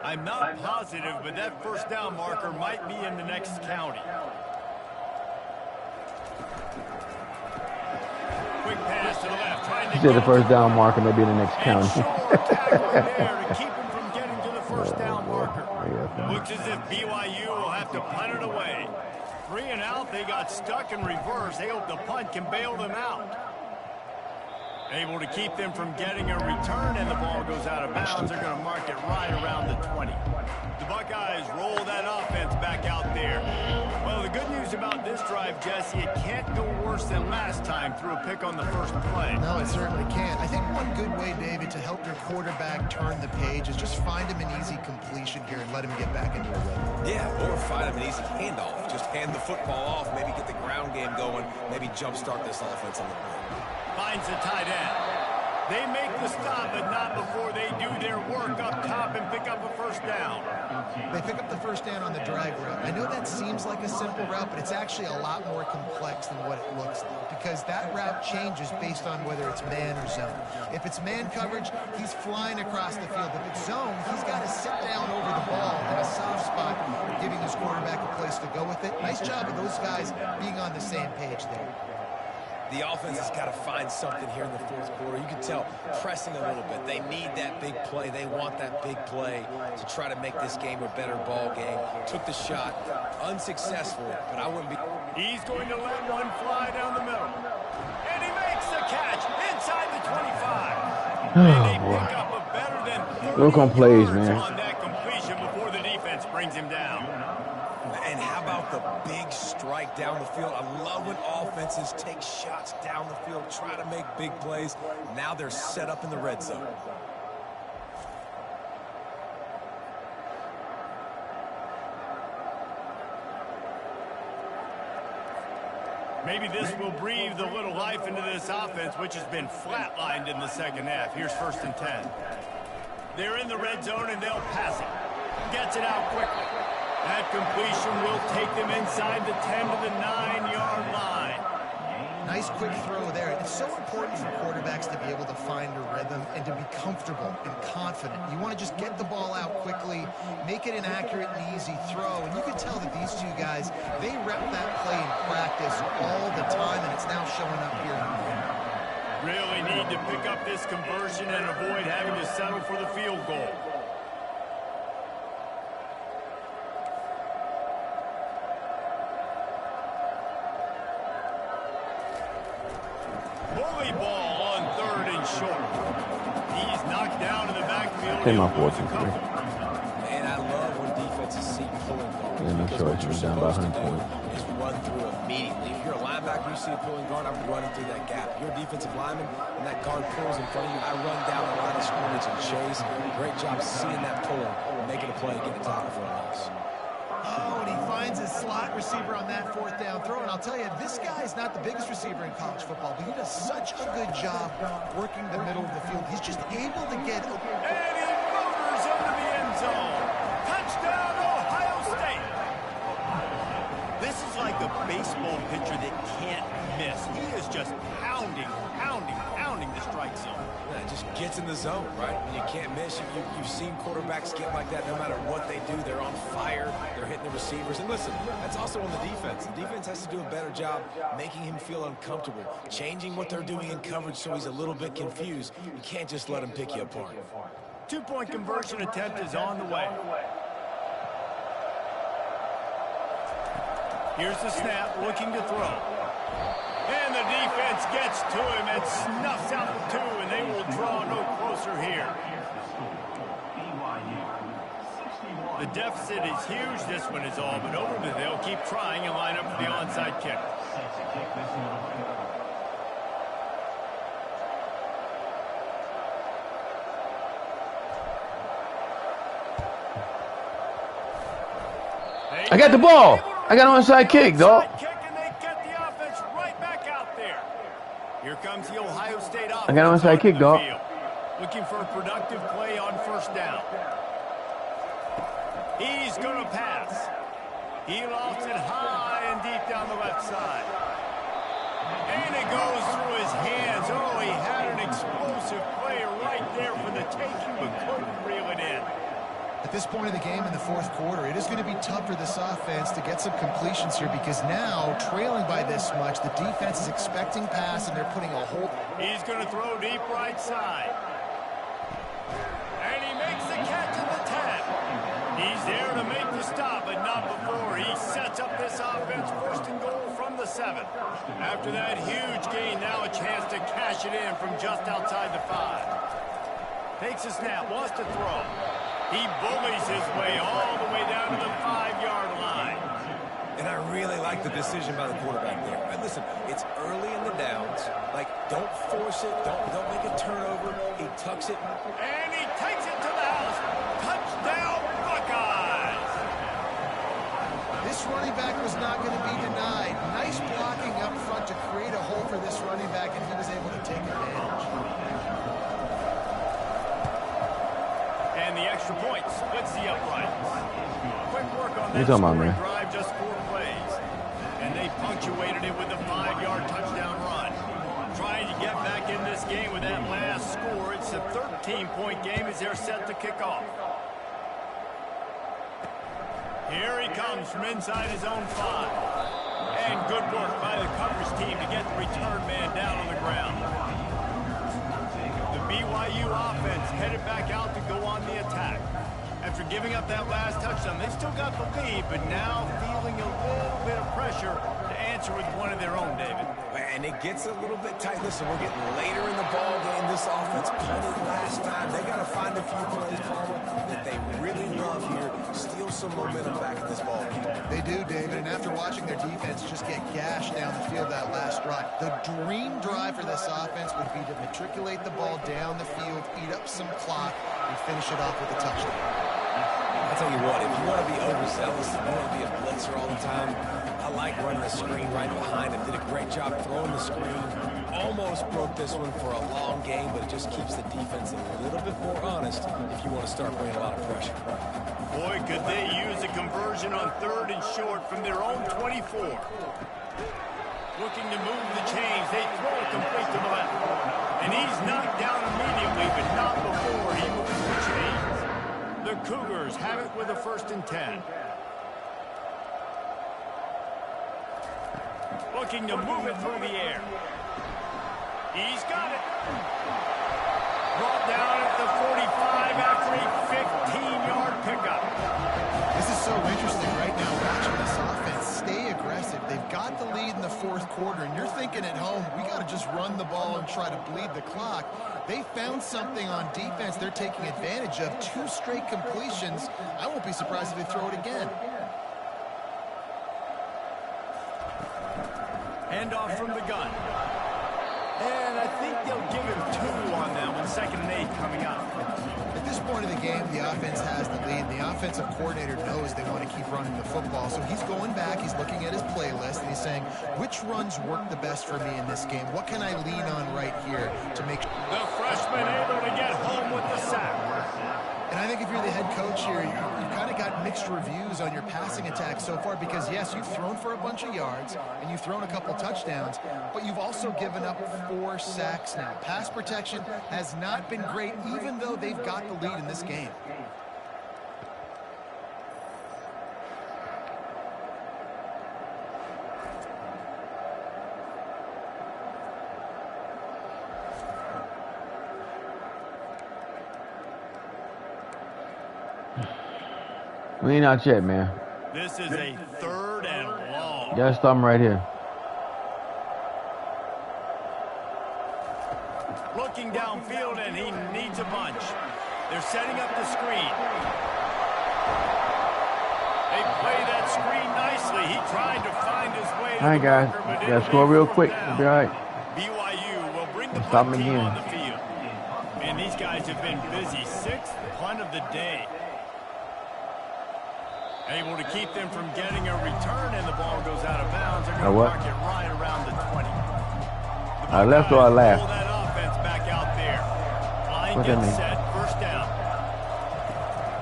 I'm not positive, but that first down marker might be in the next county. Quick pass to the left, trying to You said the first down marker may be in the next county. there to keep him from getting to the first down marker. Looks as if BYU will have to punt it away. 3 and out, they got stuck in reverse. They hope the punt can bail them out. Able to keep them from getting a return, and the ball goes out of bounds. They're going to mark it right around the 20. The Buckeyes roll that offense back out there. Well, the good news about this drive, Jesse, it can't go worse than last time through a pick on the first play. No, it certainly can't. I think one good way, David, to help your quarterback turn the page is just find him an easy completion here and let him get back into a rhythm. Yeah, or find him an easy handoff. Just hand the football off, maybe get the ground game going, maybe jumpstart this offense on the play. Finds the tight end. They make the stop, but not before they do their work up top and pick up a first down. They pick up the first down on the drag route. I know that seems like a simple route, but it's actually a lot more complex than what it looks like, because that route changes based on whether it's man or zone. If it's man coverage, he's flying across the field. If it's zone, he's got to sit down over the ball in a soft spot, giving his quarterback a place to go with it. Nice job of those guys being on the same page there. The offense has got to find something here in the fourth quarter. You can tell pressing a little bit. They need that big play. They want that big play to try to make this game a better ball game. Took the shot. Unsuccessful, but I wouldn't be... He's going to let one fly down the middle. And he makes the catch inside the 25. And they pick up a better than 30 Look on plays, man. on that completion before the defense brings him down. And how about the big strike down the field? I love when offenses take shots down the field, try to make big plays. Now they're set up in the red zone. Maybe this will breathe a little life into this offense, which has been flatlined in the second half. Here's 1st and 10. They're in the red zone, and they'll pass it. Gets it out quickly. That completion will take them inside the 10 to the 9-yard line. Nice quick throw there. It's so important for quarterbacks to be able to find a rhythm and to be comfortable and confident. You want to just get the ball out quickly, make it an accurate and easy throw. And you can tell that these two guys, they rep that play in practice all the time, and it's now showing up here in the game. Really need to pick up this conversion and avoid having to settle for the field goal. Bully ball on 3rd and short. He's knocked down in the backfield. Came off 4th and 3. Man, I love when defenses see pulling guard. Yeah, make sure it's down by 100 points. Is run through immediately. If you're a linebacker, you see a pulling guard, I'm running through that gap. If you're a defensive lineman, and that guard pulls in front of you, I run down the line of scrimmage and chase. Great job seeing that puller, making a play, getting it to everyone else. Oh, and he finds his slot receiver on that 4th down throw. And I'll tell you, this guy is not the biggest receiver in college football, but he does such a good job working the middle of the field. He's just able to get... And he motors into the end zone. Touchdown, Ohio State. This is like a baseball pitcher that can't miss. He is just pounding the strike zone. Yeah, it just gets in the zone, right? When you can't miss. You've seen quarterbacks get like that no matter what they do. They're on fire. They're hitting the receivers. And listen, that's also on the defense. The defense has to do a better job making him feel uncomfortable, changing what they're doing in coverage so he's a little bit confused. You can't just let him pick you apart. 2-point conversion attempt is on the way. Here's the snap, looking to throw. And the defense gets to him and snuffs out the 2, and they will draw no closer here. The deficit is huge. This one is all but over, but they'll keep trying and line up for the onside kick. I got the ball. I got an onside kick, dog. And they get the offense right back out there. Here Here comes the Ohio State offense. I got an onside kick, dog. Looking for a productive play on first down. He's going to pass. He lofts it high and deep down the left side. And it goes through his hands. Oh, he had an explosive play right there for the taking, but couldn't reel it in. At this point of the game in the fourth quarter, it is going to be tough for this offense to get some completions here because now, trailing by this much, the defense is expecting pass and they're putting a hold. He's going to throw deep right side. And he makes the catch at the 10. He's there to make the stop, but not before. He sets up this offense first and goal from the 7. After that huge gain, now a chance to cash it in from just outside the 5. Takes a snap, wants to throw. He bullies his way all the way down to the 5-yard line. And I really like the decision by the quarterback there. And listen, it's early in the downs. Like, don't force it. Don't make a turnover. He tucks it. And he takes it to the house. Touchdown, Buckeyes. This running back was not going to be denied. Nice blocking up front to create a hole for this running back, and he was able to take advantage. And the extra point splits the uprights. Quick work on that scoring drive, just 4 plays. And they punctuated it with a 5-yard touchdown run. Trying to get back in this game with that last score. It's a 13-point game as they're set to kick off. Here he comes from inside his own 5. And good work by the coverage team to get the return man down on the ground. The BYU offense headed back out to go on the attack. After giving up that last touchdown, they've still got the lead, but now feeling a little bit of pressure to answer with one of their own, David. And it gets a little bit tight. Listen, we're getting later in the ball game. This offense punted last time. They got to find a few plays, Palmer, that they really love here. Steal some momentum back in this ball game. They do, David, and after watching their defense just get gashed down the field that last drive, the dream drive for this offense would be to matriculate the ball down the field, eat up some clock, and finish it off with a touchdown. I'll tell you what, if you want to be overzealous, if you want to be a blitzer all the time, I like running the screen right behind him. Did a great job throwing the screen. Almost broke this one for a long game, but it just keeps the defense a little bit more honest if you want to start bringing a lot of pressure. Boy, could they use a conversion on 3rd and short from their own 24. Looking to move the chains. They throw it complete to the left. And he's knocked down immediately, but not before he moves the chains. The Cougars have it with a 1st and 10. Looking to move it through the air. He's got it. Brought down at the 45 after a 15-yard pickup. This is so interesting right now watching this offense stay aggressive. They've got the lead in the 4th quarter, and you're thinking at home, we got to just run the ball and try to bleed the clock. They found something on defense they're taking advantage of. 2 straight completions. I won't be surprised if they throw it again. Handoff from the gun. And I think they'll give him 2 on that one. 2nd and 8 coming up. At this point of the game, the offense has the lead. The offensive coordinator knows they want to keep running the football. So he's going back, he's looking at his playlist, and he's saying, which runs work the best for me in this game? What can I lean on right here to make sure? The freshman able to get home with the sack. And I think if you're the head coach here, you've kind of got mixed reviews on your passing attack so far because, yes, you've thrown for a bunch of yards and you've thrown a couple touchdowns, but you've also given up 4 sacks now. Pass protection has not been great, even though they've got the lead in this game. We ain't out yet, man. This is a 3rd and long. Gotta stop him right here. Looking downfield, and he needs a bunch. They're setting up the screen. They play that screen nicely. He tried to find his way. All right, guys. Gotta score real quick. It'll be all right. BYU will bring the Stop him punt team again. on the field. And these guys have been busy. 6th punt of the day. Able to keep them from getting a return, and the ball goes out of bounds. They're going to mark it right around the 20. I left or I laughed? Pull that offense back out there. Line What that gets mean? set, first down.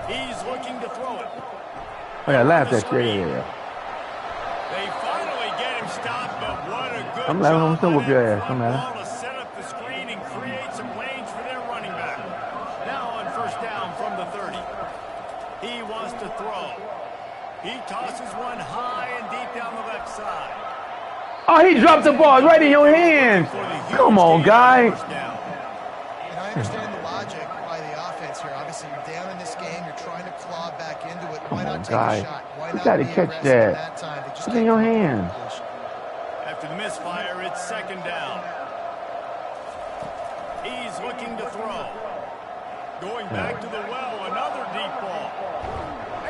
He's looking to throw it. Oh yeah, I laughed at you. Yeah. They finally get him stopped, but what a good I'm laughing. I'm job still by whoop your that ass. front I'm mad. ball to set up the screen and create some lanes for their running back. Now on first down from the 30. He wants to throw. He tosses one high and deep down the left side. Oh, he dropped the ball right in your hands. Come on, guy. And I understand the logic by the offense here. Obviously, you're down in this game. You're trying to claw back into it. Why not take a shot? Why You not gotta be catch aggressive that. time? They just It's can't in your come up with a hands. completion. After the misfire, it's second down. He's looking to throw. Going back to the well, another deep ball.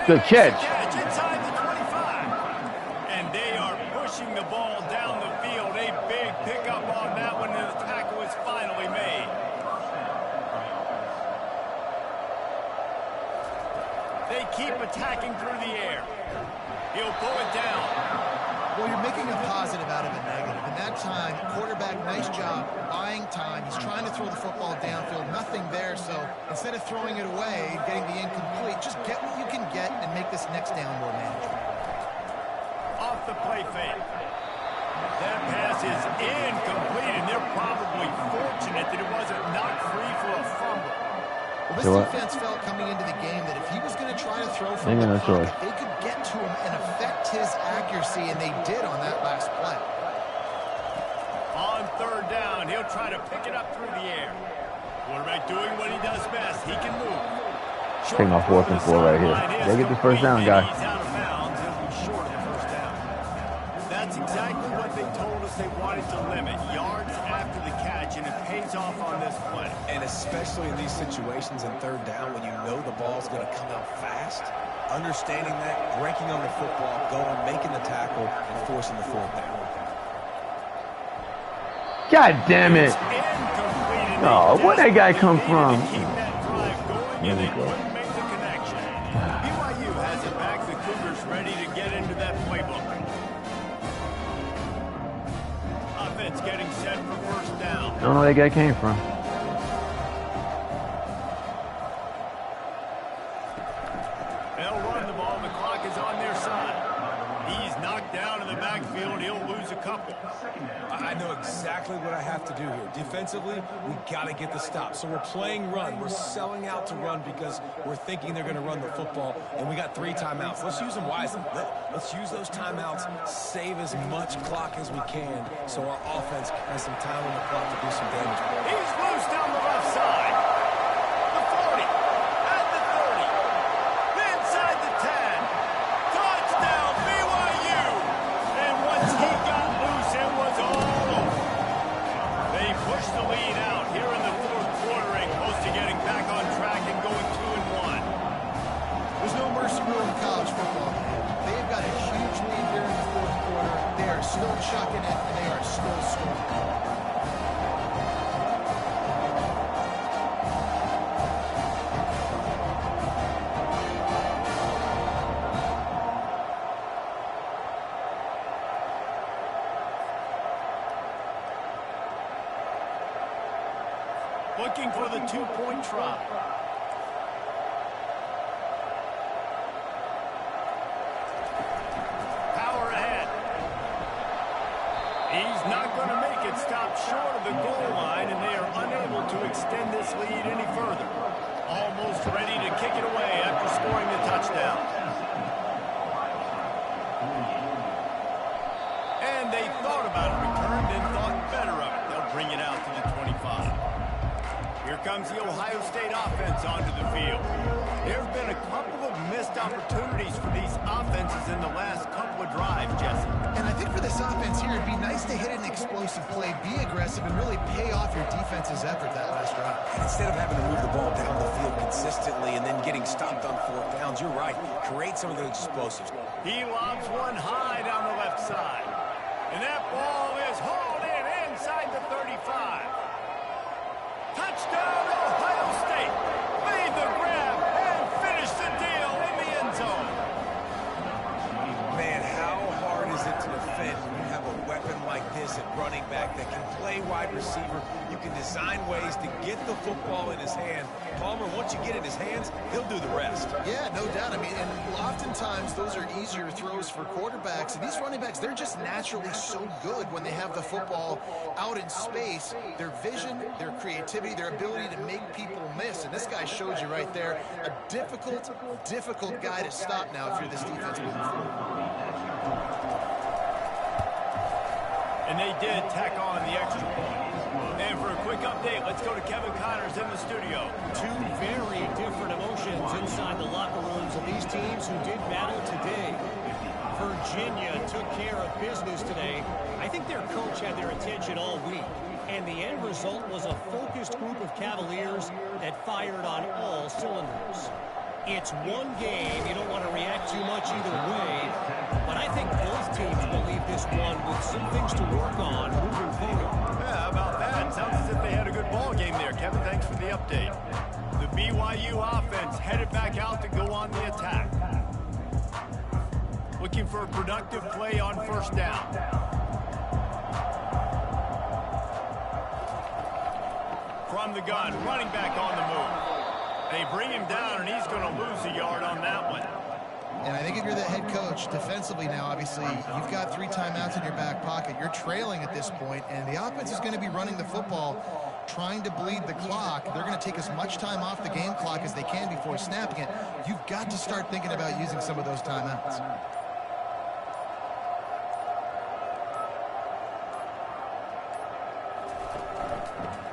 Good catch. Inside the 25. And they are pushing the ball down the field. A big pickup on that one, and the tackle is finally made. They keep attacking through the air. He'll pull it down. Well, you're making a positive out of a negative. In that time, quarterback, nice job, buying time. He's trying to throw the football downfield. Nothing there, so instead of throwing it away, getting the incomplete, just get what you can get and make this next down more manageable. Off the play fake. That pass is incomplete, and they're probably fortunate that it wasn't knocked free for a fumble. Well, this defense felt coming into the game that if he was going to try to throw from the pocket, they could get to him and affect his accuracy, and they did on that last play. On third down, he'll try to pick it up through the air. Quarterback doing what he does best. He can move. Take my 4th and 4 right here. They get the first down, guy. He's out of bounds. He'll be short of the first down. That's exactly what they told us they wanted to limit. Yards after the catch, and it pays off on this play. And especially in these situations in third down when you know the ball's going to come out fast, understanding that, breaking on the football, going, making the tackle, and forcing the fourth down. God damn it. Oh, where'd that guy come from? There we go. BYU has it back. The Cougars ready to get into that playbook. Offense getting set for first down. I don't know where that guy came from. They'll run the ball. The clock is on their side. He's knocked down in the backfield. He'll lose a couple. I know exactly what I have to do here. Defensively, we got to get the stop. So we're playing run. We're selling out to run because we're thinking they're going to run the football, and we got 3 timeouts. Let's use them wisely. Let's use those timeouts, save as much clock as we can so our offense has some time on the clock to do some damage. He's loose down the left side. The 40, at the 30, inside the 10. Touchdown, BYU! And once he got loose, it was all over. They pushed the lead out here in the fourth quarter and close to getting back on track and going 2-1. There's no mercy rule in college football. They've got a huge lead here in the fourth quarter. They are still chucking it, and they are still scoring. Looking for the 2-point try. Power ahead. He's not going to make it. Stop short of the goal line, and they are unable to extend this lead any further. Almost ready to kick it away after scoring the touchdown. And they thought about a return, then thought better of it. They'll bring it out to the 25. Here comes the Ohio State offense onto the field. There have been a couple of missed opportunities for these offenses in the last couple of drives, Jesse. And I think for this offense here, it'd be nice to hit an explosive play, be aggressive, and really pay off your defense's effort that last drive. And instead of having to move the ball down the field consistently and then getting stopped on 4th downs, you're right. Create some of those explosives. He lobs one high down the left side. And that ball is hauled in inside the 35. Touchdown, Ohio State. Made the grab and finished the deal in the end zone. Man, how hard is it to defend when you have a weapon like this decent running back that can play wide receiver. You can design ways to get the football in his hand. Palmer, once you get it in his hands, he'll do the rest. Yeah, no doubt. I mean, and oftentimes those are easier throws for quarterbacks. And these running backs, they're just naturally so good when they have the football out in space. Their vision, their creativity, their ability to make people miss. And this guy showed you right there, a difficult guy to stop now if you're this defense moving forward. And they did tack on the extra point. And for a quick update, let's go to Kevin Connors in the studio. Two very different emotions inside the locker rooms of these teams who did battle today. Virginia took care of business today. I think their coach had their attention all week. And the end result was a focused group of Cavaliers that fired on all cylinders. It's one game. You don't want to react too much either way. But I think both teams will leave this one with some things to work on moving forward. Yeah, how about that? Sounds as if they had a good ball game there. Kevin, thanks for the update. The BYU offense headed back out to go on the attack. Looking for a productive play on first down. From the gun, running back on the move. They bring him down, and he's going to lose a yard on that one. And I think if you're the head coach, defensively now, obviously, you've got 3 timeouts in your back pocket. You're trailing at this point, and the offense is going to be running the football, trying to bleed the clock. They're going to take as much time off the game clock as they can before snapping it. You've got to start thinking about using some of those timeouts.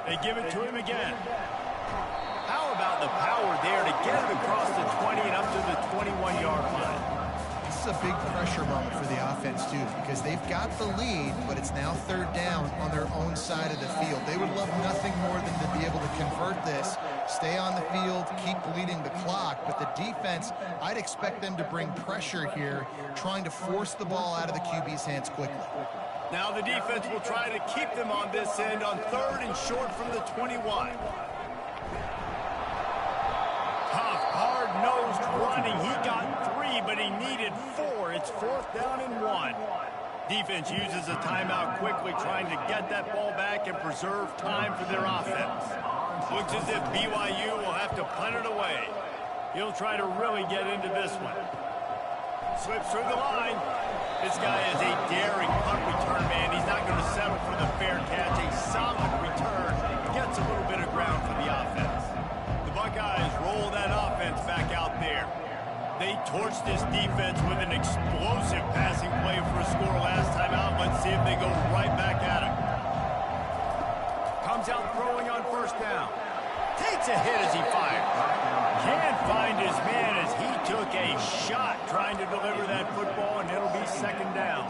They give it to him again. How about the power there to get it across the 20 and up to the 21-yard line? This is a big pressure moment for the offense, too, because they've got the lead, but it's now 3rd down on their own side of the field. They would love nothing more than to be able to convert this, stay on the field, keep bleeding the clock. But the defense, I'd expect them to bring pressure here, trying to force the ball out of the QB's hands quickly. Now the defense will try to keep them on this end on 3rd and short from the 21. Tough, hard-nosed running. He got 3, but he needed 4. It's 4th down and 1. Defense uses a timeout quickly, trying to get that ball back and preserve time for their offense. Looks as if BYU will have to punt it away. He'll try to really get into this one. Slips through the line. This guy is a daring punt return man. He's not going to settle for the fair catch. A solid return. Gets a little bit of ground for the offense. The Buckeyes roll that offense back out there. They torched this defense with an explosive passing play for a score last time out. Let's see if they go right back at it. Comes out throwing on first down. Takes a hit as he fires. Can't find his man as he took a shot trying to deliver that football, and it'll be 2nd down.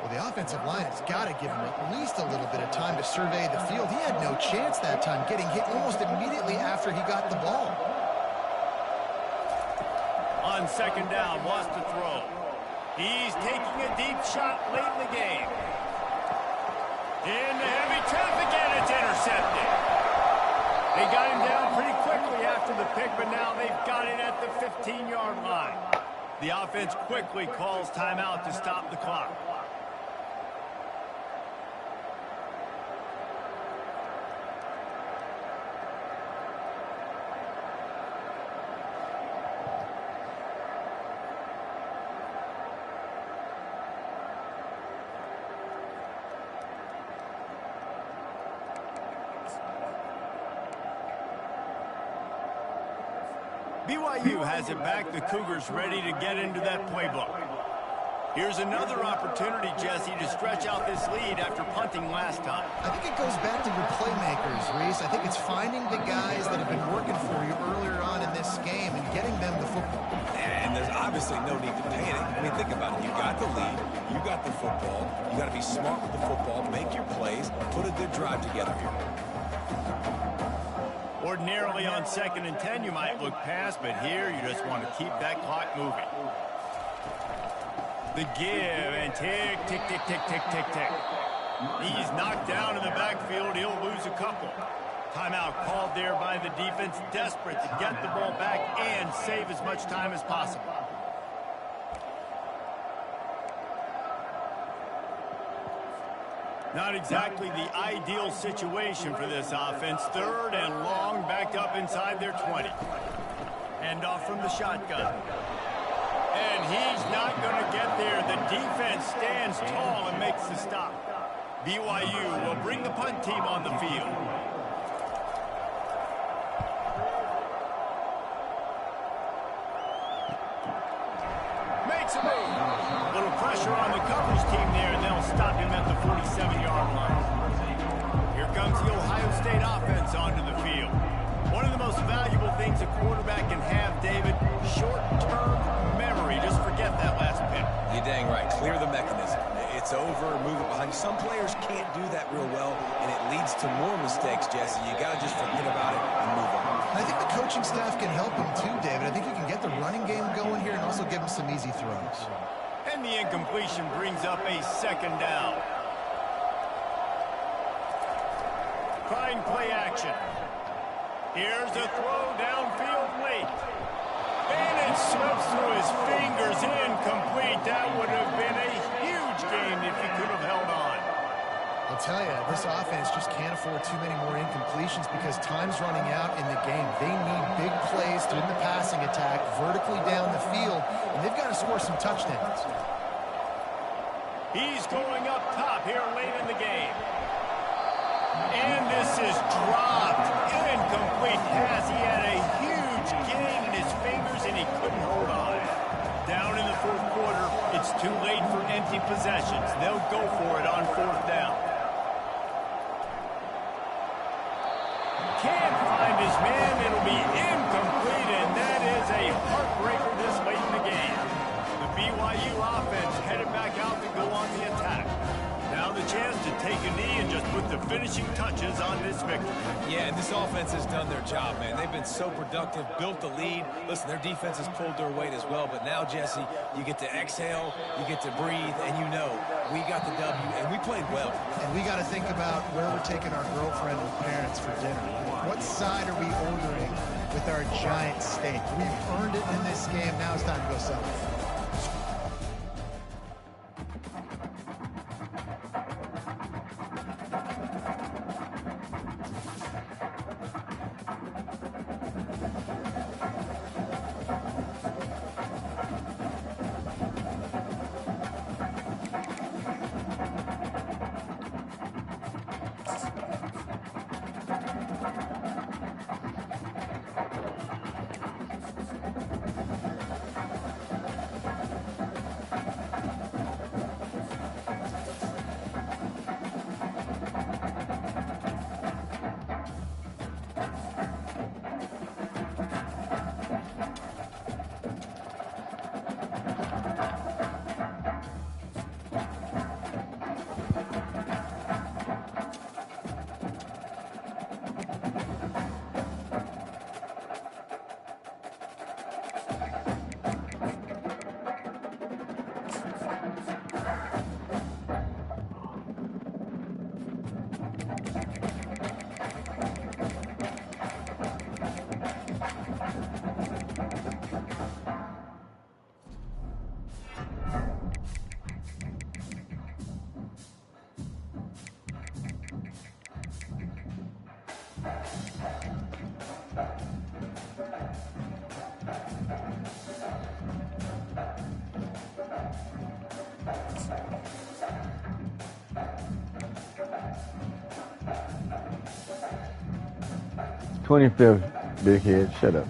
Well, the offensive line has got to give him at least a little bit of time to survey the field. He had no chance that time, getting hit almost immediately after he got the ball. On 2nd down, wants to throw. He's taking a deep shot late in the game. Into heavy traffic, and it's intercepted. They got him down pretty quickly after the pick, but now they've got it at the 15-yard line. The offense quickly calls timeout to stop the clock. BYU has it back. The Cougars ready to get into that playbook. Here's another opportunity, Jesse, to stretch out this lead after punting last time. I think it goes back to your playmakers, Reese. I think it's finding the guys that have been working for you earlier on in this game and getting them the football. And there's obviously no need to panic. I mean, think about it. You got the lead. You got the football. You got to be smart with the football. Make your plays. Put a good drive together here. Ordinarily on 2nd and 10, you might look past, but here you just want to keep that clock moving. The give and tick, tick, tick, tick, tick, tick, tick. He's knocked down in the backfield. He'll lose a couple. Timeout called there by the defense, desperate to get the ball back and save as much time as possible. Not exactly the ideal situation for this offense. 3rd and long, backed up inside their 20. Hand off from the shotgun. And he's not going to get there. The defense stands tall and makes the stop. BYU will bring the punt team on the field. Makes a move. A little pressure on the coverage team there, and they'll stop him at the 47-yard line. Here comes the Ohio State offense onto the field. One of the most valuable things a quarterback can have, David, short-term memory. Just forget that last pick. You're dang right. Clear the mechanism. It's over, move it behind. Some players can't do that real well, and it leads to more mistakes, Jesse. You got to just forget about it and move on. I think the coaching staff can help him too, David. I think you can get the running game going here and also give him some easy throws. And the incompletion brings up a 2nd down. Trying play action. Here's a throw downfield late. And it slips through his fingers, incomplete. That would have been a huge gain if he could have held on. I'll tell you, this offense just can't afford too many more incompletions because time's running out in the game. They need big plays in the passing attack, vertically down the field, and they've got to score some touchdowns. He's going up top here late in the game. And this is dropped. Incomplete pass. He had a huge gain in his fingers, and he couldn't hold on. Down in the 4th quarter, it's too late for empty possessions. They'll go for it on 4th down. Can't find his man. It'll be incomplete, and that is a heartbreaker this late in the game. The BYU offense headed back out to go on the attack. Now the chance to take a knee and just put the finishing touches on this victory. Yeah, and this offense has done their job, man. They've been so productive, built the lead. Listen, their defense has pulled their weight as well, but now, Jesse, you get to exhale, you get to breathe, and you know we got the W, and we played well. And we got to think about where we're taking our girlfriend and parents for dinner. What side are we ordering with our giant steak? We've earned it in this game. Now it's time to go celebrate. "25th, big head, shut up."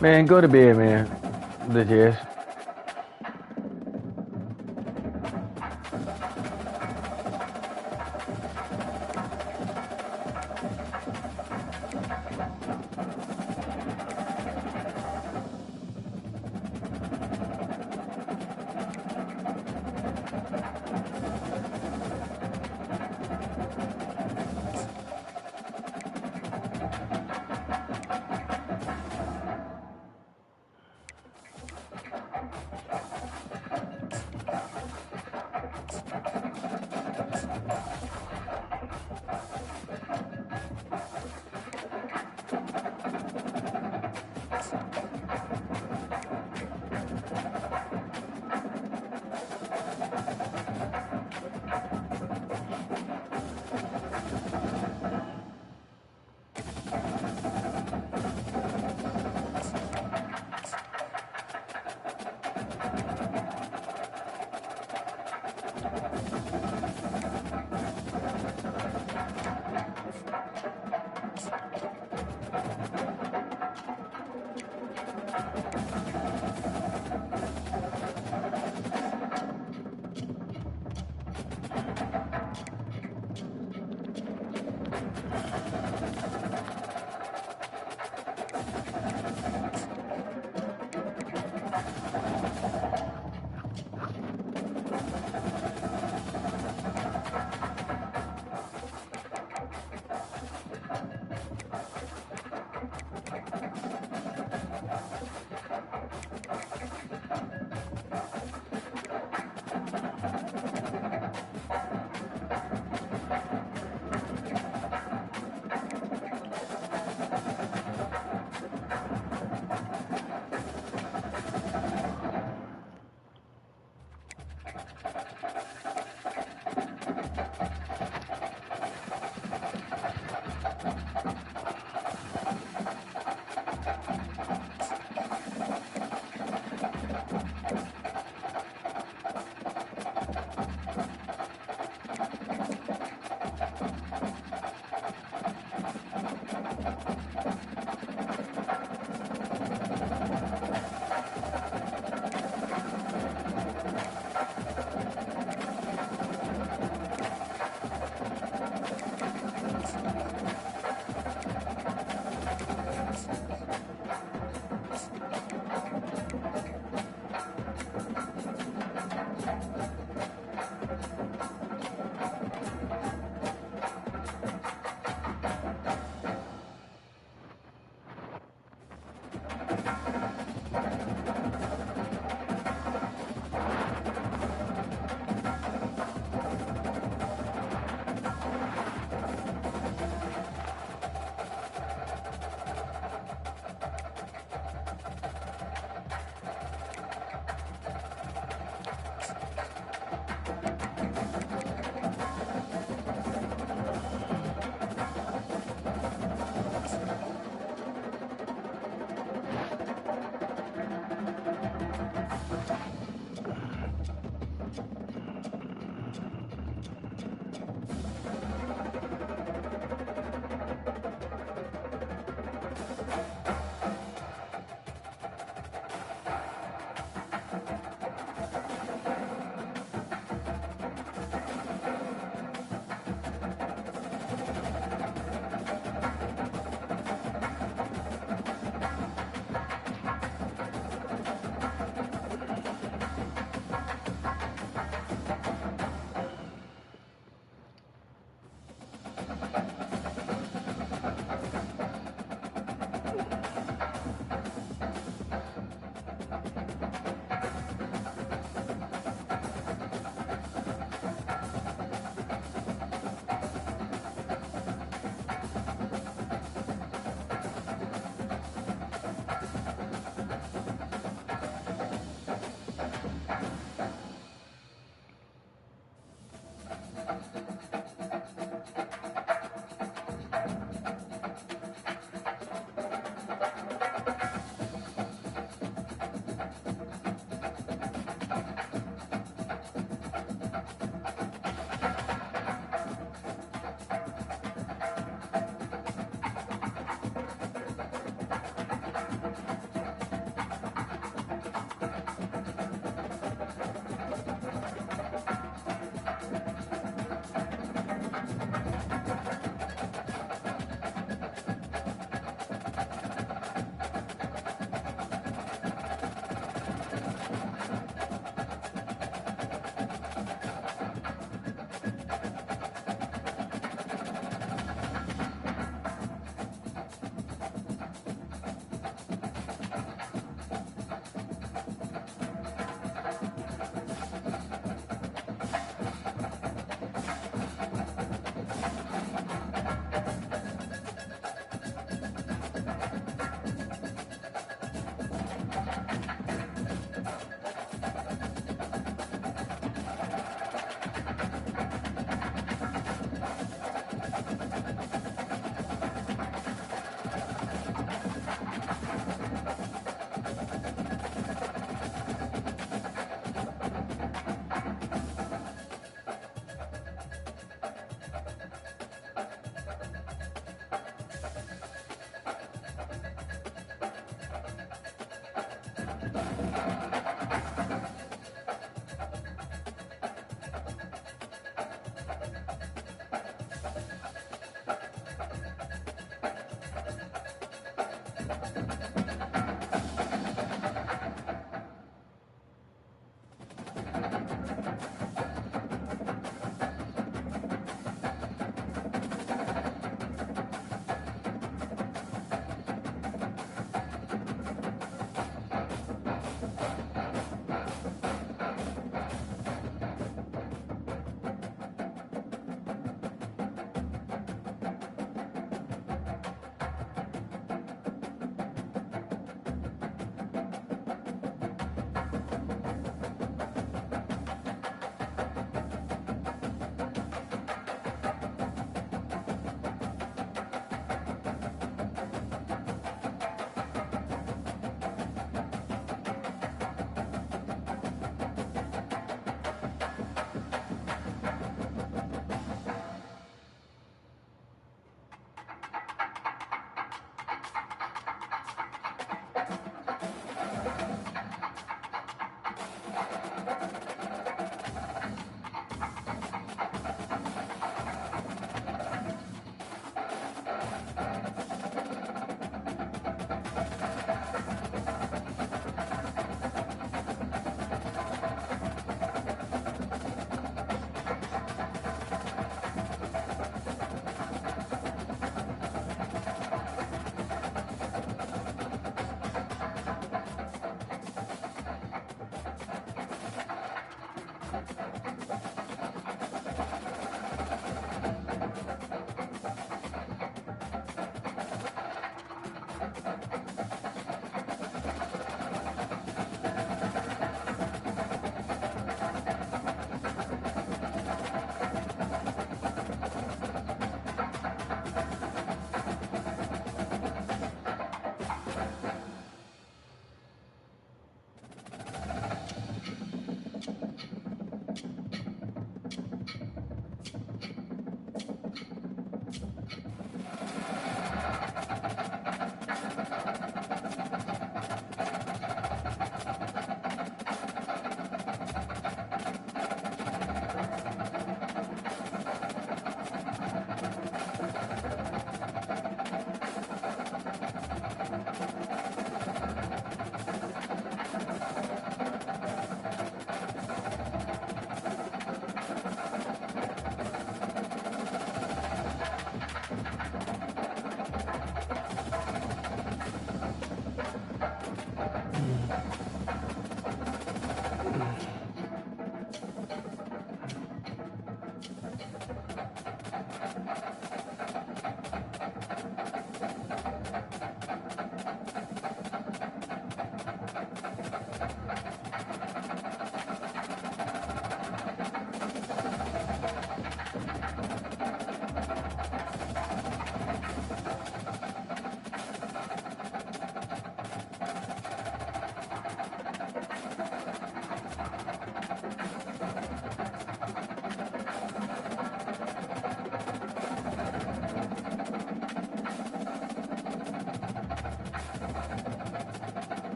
Man, go to bed, man. Bitch ass.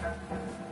down.